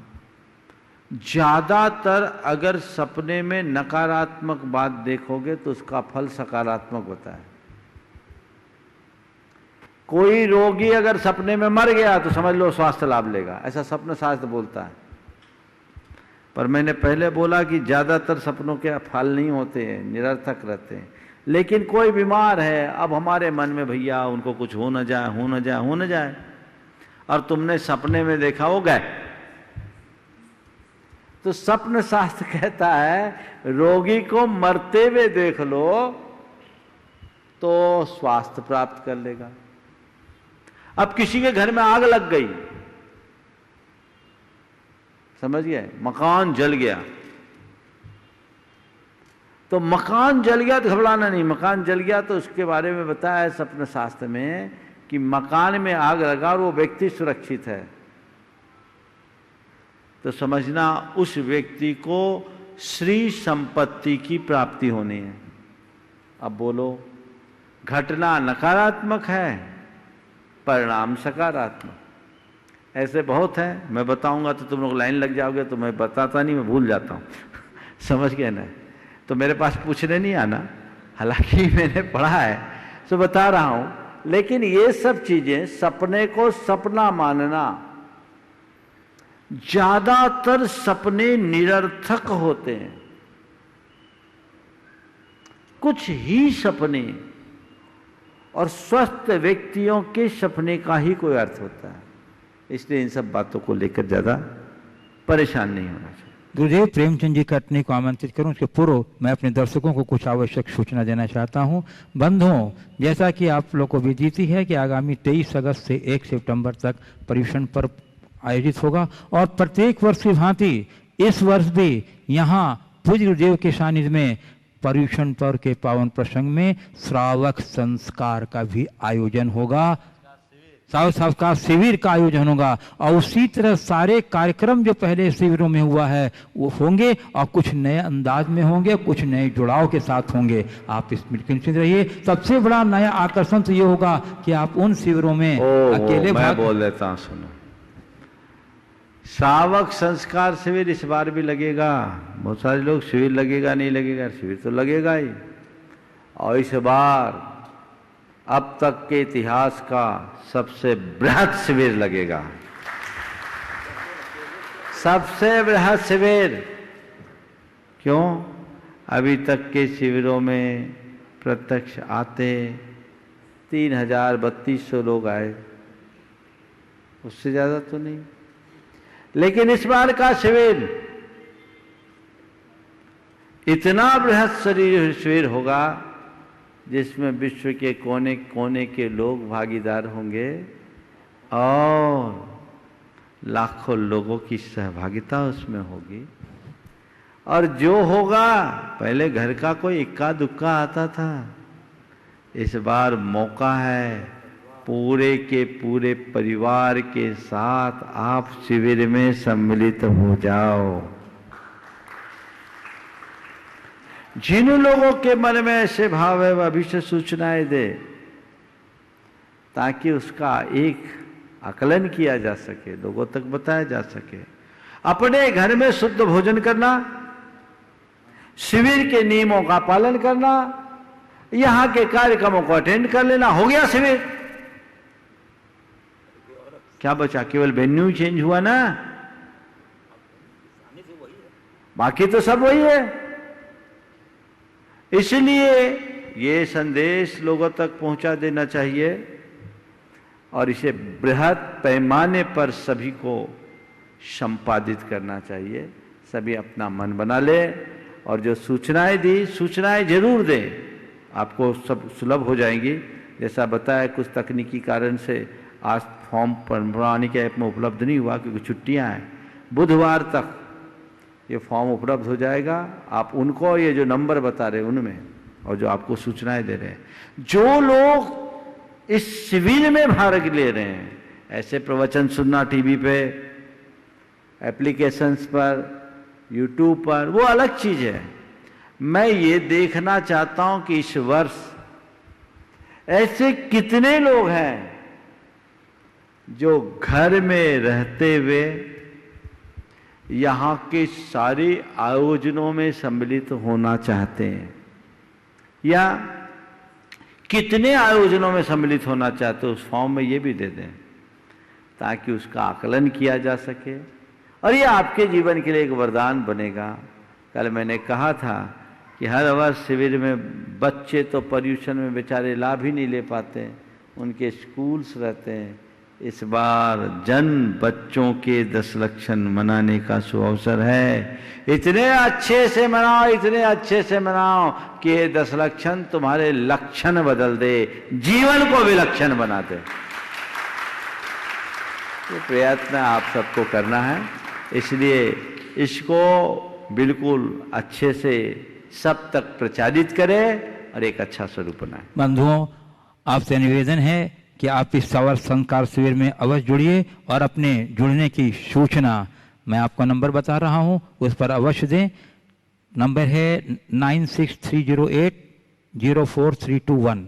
ज्यादातर अगर सपने में नकारात्मक बात देखोगे तो उसका फल सकारात्मक होता है। कोई रोगी अगर सपने में मर गया तो समझ लो स्वास्थ्य लाभ लेगा, ऐसा स्वप्न शास्त्र बोलता है। पर मैंने पहले बोला कि ज्यादातर सपनों के फल नहीं होते हैं, निरर्थक रहते हैं। लेकिन कोई बीमार है, अब हमारे मन में भैया उनको कुछ हो न जाए, हो न जाए, हो न जाए, और तुमने सपने में देखा वो गए, तो स्वप्न शास्त्र कहता है रोगी को मरते हुए देख लो तो स्वास्थ्य प्राप्त कर लेगा। अब किसी के घर में आग लग गई, समझ गए, मकान जल गया, तो मकान जल गया तो घबराना नहीं। मकान जल गया तो उसके बारे में बताया है स्वप्न शास्त्र में कि मकान में आग लगा और वो व्यक्ति सुरक्षित है, तो समझना उस व्यक्ति को श्री संपत्ति की प्राप्ति होनी है। अब बोलो, घटना नकारात्मक है, परिणाम सकारात्मक। ऐसे बहुत है, मैं बताऊंगा तो तुम लोग लाइन लग जाओगे, तो मैं बताता नहीं, मैं भूल जाता हूं समझ गए ना? तो मेरे पास पूछने नहीं आना, हालांकि मैंने पढ़ा है तो बता रहा हूं। लेकिन ये सब चीजें, सपने को सपना मानना, ज्यादातर सपने निरर्थक होते हैं। कुछ ही सपने और स्वस्थ व्यक्तियों के सपने का ही कोई अर्थ होता है। इसलिए इन सब बातों को लेकर ज्यादा परेशान नहीं होना चाहिए। गुरुदेव प्रेमचंद जी कटनी को आमंत्रित करूं, उसके पूर्व मैं अपने दर्शकों को कुछ आवश्यक सूचना देना चाहता हूं। बंधुओं, जैसा कि आप लोग को विदित है कि आगामी 23 अगस्त से 1 सितंबर तक पर्यूषण पर्व आयोजित होगा, और प्रत्येक वर्ष की भांति इस वर्ष भी यहाँ पूज्य गुरुदेव के सानिध्य में पर्यूषण पर्व के पावन प्रसंग में श्रावक संस्कार का भी आयोजन होगा, श्रावक संस्कार शिविर का आयोजन होगा। और उसी तरह सारे कार्यक्रम जो पहले शिविरों में हुआ है वो होंगे, और कुछ नए अंदाज में होंगे, कुछ नए जुड़ाव के साथ होंगे। आप इसमें निश्चिंत रहिए। सबसे बड़ा नया आकर्षण तो ये होगा कि आप उन शिविरों में अकेले मैं बोल देता हूँ, सुनो। श्रावक संस्कार शिविर इस बार भी लगेगा। बहुत सारे लोग शिविर लगेगा नहीं लगेगा, शिविर तो लगेगा ही। और इस बार अब तक के इतिहास का सबसे बृहद शिविर लगेगा, सबसे बृहद शिविर। क्यों? अभी तक के शिविरों में प्रत्यक्ष आते 3000-3200 लोग आए, उससे ज्यादा तो नहीं। लेकिन इस बार का शिविर इतना बृहद शिविर होगा जिसमें विश्व के कोने कोने के लोग भागीदार होंगे और लाखों लोगों की सहभागिता उसमें होगी। और जो होगा, पहले घर का कोई इक्का दुक्का आता था, इस बार मौका है पूरे के पूरे परिवार के साथ आप शिविर में सम्मिलित हो जाओ। जिन लोगों के मन में ऐसे भाव है वह अभी से सूचनाएं दे, ताकि उसका एक आकलन किया जा सके, लोगों तक बताया जा सके। अपने घर में शुद्ध भोजन करना, शिविर के नियमों का पालन करना, यहां के कार्यक्रमों को अटेंड कर लेना, हो गया शिविर। क्या बचा? केवल वेन्यू चेंज हुआ ना, बाकी तो सब वही है। इसलिए ये संदेश लोगों तक पहुंचा देना चाहिए और इसे बृहद पैमाने पर सभी को संपादित करना चाहिए। सभी अपना मन बना ले और जो सूचनाएं दी, सूचनाएं जरूर दें, आपको सब सुलभ हो जाएंगी। जैसा बताया, कुछ तकनीकी कारण से आज फॉर्म प्रमाणिक ऐप में उपलब्ध नहीं हुआ क्योंकि छुट्टियां हैं। बुधवार तक ये फॉर्म उपलब्ध हो जाएगा। आप उनको ये जो नंबर बता रहे हैं उनमें, और जो आपको सूचनाएं दे रहे हैं, जो लोग इस शिविर में भाग ले रहे हैं, ऐसे प्रवचन सुनना टीवी पे, एप्लीकेशंस पर, यूट्यूब पर, वो अलग चीज है। मैं ये देखना चाहता हूं कि इस वर्ष ऐसे कितने लोग हैं जो घर में रहते हुए यहां के सारे आयोजनों में सम्मिलित होना चाहते हैं, या कितने आयोजनों में सम्मिलित होना चाहते हो, उस फॉर्म में ये भी दे दें ताकि उसका आकलन किया जा सके और ये आपके जीवन के लिए एक वरदान बनेगा। कल मैंने कहा था कि हर वर्ष शिविर में बच्चे तो पर्यूषण में बेचारे लाभ ही नहीं ले पाते, उनके स्कूल्स रहते हैं। इस बार जन बच्चों के 10 लक्षण मनाने का सुअवसर है। इतने अच्छे से मनाओ, इतने अच्छे से मनाओ कि ये 10 लक्षण तुम्हारे लक्षण बदल दे, जीवन को विलक्षण बना दे। ये प्रयत्न आप सबको करना है, इसलिए इसको बिल्कुल अच्छे से सब तक प्रचारित करें और एक अच्छा स्वरूप बनाएं। बंधुओं, आपसे निवेदन है कि आप इस सवर संस्कार शिविर में अवश्य जुड़िए और अपने जुड़ने की सूचना मैं आपको नंबर बता रहा हूं, उस पर अवश्य दें। नंबर है 9630804321,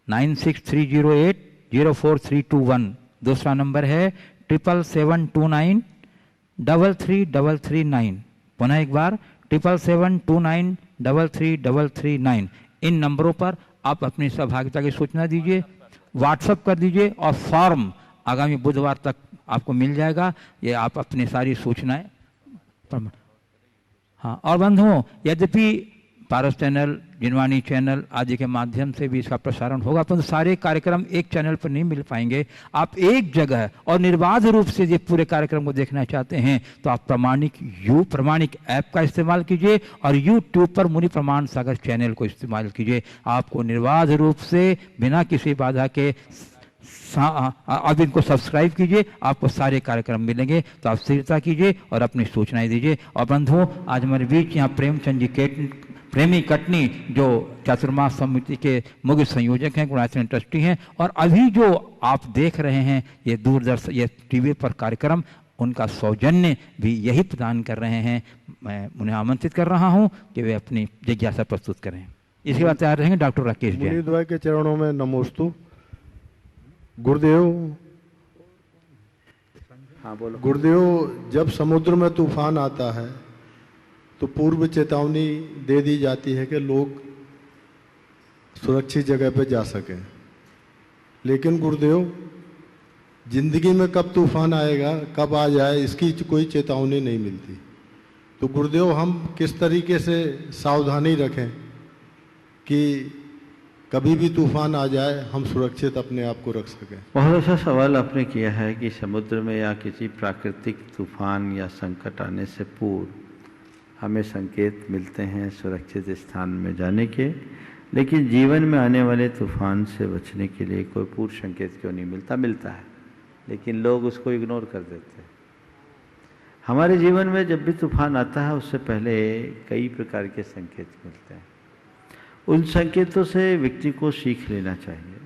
9630804321। दूसरा नंबर है 7772933339। पुनः एक बार 7772933339। इन नंबरों पर आप अपनी सहभागिता की सूचना दीजिए, व्हाट्सएप कर दीजिए और फॉर्म आगामी बुधवार तक आपको मिल जाएगा। ये आप अपनी सारी सूचनाएं। हाँ, और बंधुओं, यद्यपि पारस चैनल, जिनवाणी चैनल आदि के माध्यम से भी इसका प्रसारण होगा, परंतु सारे कार्यक्रम एक चैनल पर नहीं मिल पाएंगे। आप एक जगह और निर्बाध रूप से ये पूरे कार्यक्रम को देखना चाहते हैं तो आप प्रमाणिक ऐप का इस्तेमाल कीजिए और यूट्यूब पर मुनि प्रमाण सागर चैनल को इस्तेमाल कीजिए। आपको निर्बाध रूप से बिना किसी बाधा के अब इनको सब्सक्राइब कीजिए, आपको सारे कार्यक्रम मिलेंगे। तो आप शीघ्रता कीजिए और अपनी सूचनाएं दीजिए। और बंधुओं, आज हमारे बीच यहाँ प्रेमचंद जी प्रेमी कटनी, जो चातुर्मास समिति के मुख्य संयोजक हैं, गुणाचरण ट्रस्टी हैं, और अभी जो आप देख रहे हैं ये दूरदर्शन, ये टीवी पर कार्यक्रम, उनका सौजन्य भी यही प्रदान कर रहे हैं। मैं उन्हें आमंत्रित कर रहा हूं कि वे अपनी जिज्ञासा प्रस्तुत करें। इसके बाद तैयार रहेंगे डॉक्टर राकेश जी। मुनिद्वय के चरणों में नमोस्तु। गुरुदेव, हाँ बोलो। गुरुदेव, जब समुद्र में तूफान आता है तो पूर्व चेतावनी दे दी जाती है कि लोग सुरक्षित जगह पर जा सकें, लेकिन गुरुदेव जिंदगी में कब तूफान आएगा, कब आ जाए, इसकी कोई चेतावनी नहीं मिलती। तो गुरुदेव, हम किस तरीके से सावधानी रखें कि कभी भी तूफान आ जाए हम सुरक्षित अपने आप को रख सकें? बहुत अच्छा सवाल आपने किया है कि समुद्र में या किसी प्राकृतिक तूफान या संकट आने से पूर्व हमें संकेत मिलते हैं सुरक्षित स्थान में जाने के, लेकिन जीवन में आने वाले तूफान से बचने के लिए कोई पूर्व संकेत क्यों नहीं मिलता? मिलता है, लेकिन लोग उसको इग्नोर कर देते हैं। हमारे जीवन में जब भी तूफान आता है उससे पहले कई प्रकार के संकेत मिलते हैं। उन संकेतों से व्यक्ति को सीख लेना चाहिए,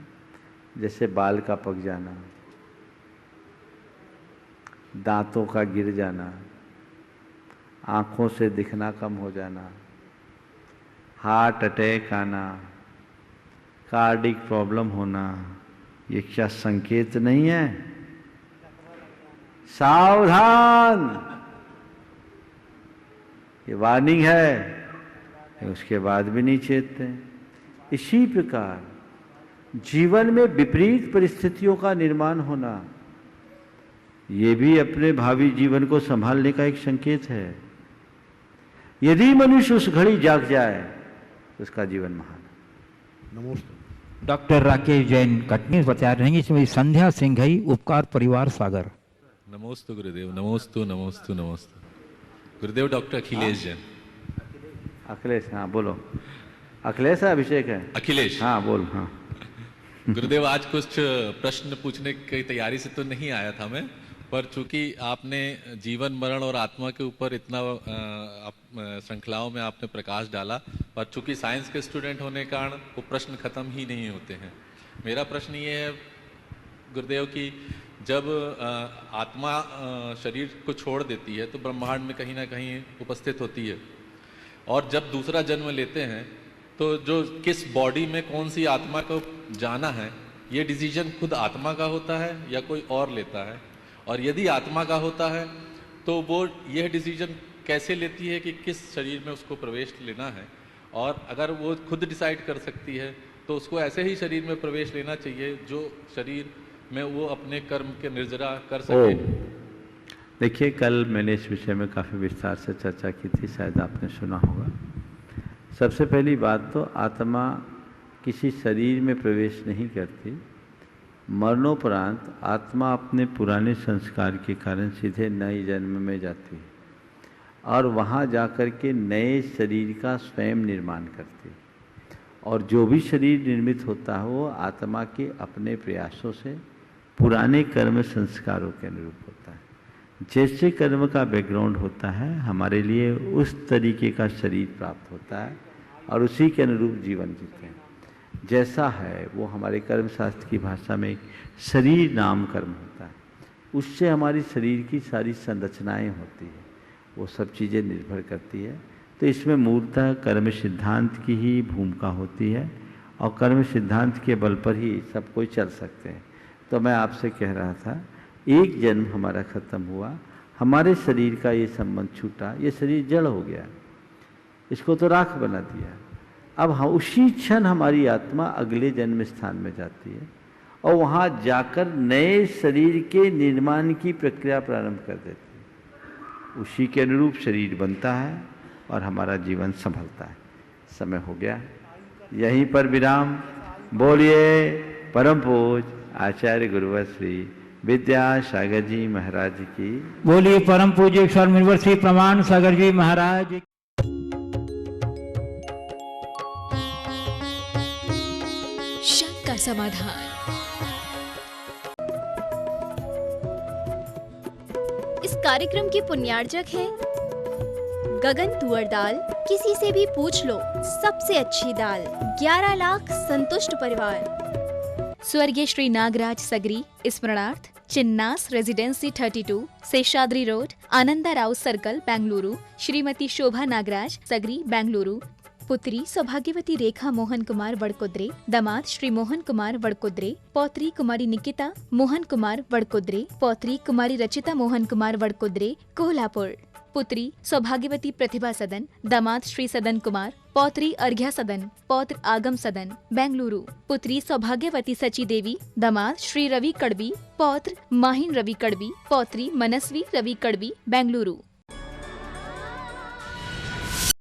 जैसे बाल का पक जाना, दांतों का गिर जाना, आँखों से दिखना कम हो जाना, हार्ट अटैक आना, कार्डिक प्रॉब्लम होना। ये क्या संकेत नहीं है? सावधान, ये वार्निंग है। उसके बाद भी नहीं चेतते। इसी प्रकार जीवन में विपरीत परिस्थितियों का निर्माण होना, ये भी अपने भावी जीवन को संभालने का एक संकेत है। यदि मनुष्य उस घड़ी जाग जाए तो उसका जीवन महान है। नमस्ते। डॉक्टर राकेश जैन कटनी बता रहेंगे, इसमें संध्या सिंघई उपकार परिवार सागर। नमोस्तु गुरुदेव, नमोस्तु नमोस्तु नमोस्तु गुरुदेव। डॉक्टर अखिलेश जैन। अखिलेश, हाँ बोलो। अखिलेश है अभिषेक है? अखिलेश। हाँ बोल। हाँ गुरुदेव, आज कुछ प्रश्न पूछने की तैयारी से तो नहीं आया था मैं, पर चूंकि आपने जीवन मरण और आत्मा के ऊपर इतना श्रृंखलाओं में आपने प्रकाश डाला, पर चूंकि साइंस के स्टूडेंट होने के कारण वो प्रश्न खत्म ही नहीं होते हैं। मेरा प्रश्न ये है गुरुदेव कि जब आत्मा शरीर को छोड़ देती है तो ब्रह्मांड में कहीं ना कहीं उपस्थित होती है, और जब दूसरा जन्म लेते हैं तो जो किस बॉडी में कौन सी आत्मा को जाना है, ये डिसीजन खुद आत्मा का होता है या कोई और लेता है? और यदि आत्मा का होता है तो वो यह डिसीजन कैसे लेती है कि किस शरीर में उसको प्रवेश लेना है? और अगर वो खुद डिसाइड कर सकती है तो उसको ऐसे ही शरीर में प्रवेश लेना चाहिए जो शरीर में वो अपने कर्म के निर्जरा कर सके। देखिए, कल मैंने इस विषय में काफ़ी विस्तार से चर्चा की थी, शायद आपने सुना होगा। सबसे पहली बात तो आत्मा किसी शरीर में प्रवेश नहीं करती। मरणोपरांत आत्मा अपने पुराने संस्कार के कारण सीधे नए जन्म में जाती है और वहाँ जाकर के नए शरीर का स्वयं निर्माण करती है। और जो भी शरीर निर्मित होता है वो आत्मा के अपने प्रयासों से पुराने कर्म संस्कारों के अनुरूप होता है। जैसे कर्म का बैकग्राउंड होता है, हमारे लिए उस तरीके का शरीर प्राप्त होता है और उसी के अनुरूप जीवन जीते हैं। जैसा है वो हमारे कर्म शास्त्र की भाषा में शरीर नाम कर्म होता है, उससे हमारी शरीर की सारी संरचनाएं होती है, वो सब चीज़ें निर्भर करती है। तो इसमें मूलतः कर्म सिद्धांत की ही भूमिका होती है और कर्म सिद्धांत के बल पर ही सब कोई चल सकते हैं। तो मैं आपसे कह रहा था, एक जन्म हमारा खत्म हुआ, हमारे शरीर का ये संबंध छूटा, ये शरीर जड़ हो गया, इसको तो राख बना दिया। अब हाँ, उसी क्षण हमारी आत्मा अगले जन्म स्थान में जाती है और वहाँ जाकर नए शरीर के निर्माण की प्रक्रिया प्रारंभ कर देती है। उसी के अनुरूप शरीर बनता है और हमारा जीवन संभलता है। समय हो गया, यहीं पर विराम। बोलिए परम पूज आचार्य गुरुवर श्री विद्यासागर जी महाराज की। बोलिए परम पूज्य स्वामी गुरुवर श्री प्रमाण सागर जी महाराज। शक का समाधान। इस कार्यक्रम के पुण्यार्जक हैं गगन तुअरदाल। किसी से भी पूछ लो, सबसे अच्छी दाल। 11 लाख संतुष्ट परिवार। स्वर्गीय श्री नागराज सगरी स्मरणार्थ Chinnas residency 32 Seshadri road, Ananda Rao circle, Bengaluru. Shrimati Shobha Nagaraj Sagari, Bengaluru. पुत्री सौभाग्यवती रेखा मोहन कुमार वड़कुद्रे, दामाद श्री मोहन कुमार वड़कुद्रे, पौत्री कुमारी निकिता मोहन कुमार वड़कुद्रे, पौत्री कुमारी रचिता मोहन कुमार वड़कुद्रे, कोल्हापुर। पुत्री सौभाग्यवती प्रतिभा सदन, दामाद श्री सदन कुमार, पौत्री अर्घ्या सदन, पौत्र आगम सदन, बेंगलुरु। पुत्री सौभाग्यवती सची देवी, दामाद श्री रवि कड़बी, पौत्र माहिन रवि कड़बी, पौत्री मनस्वी रवि कड़बी, बेंगलुरु।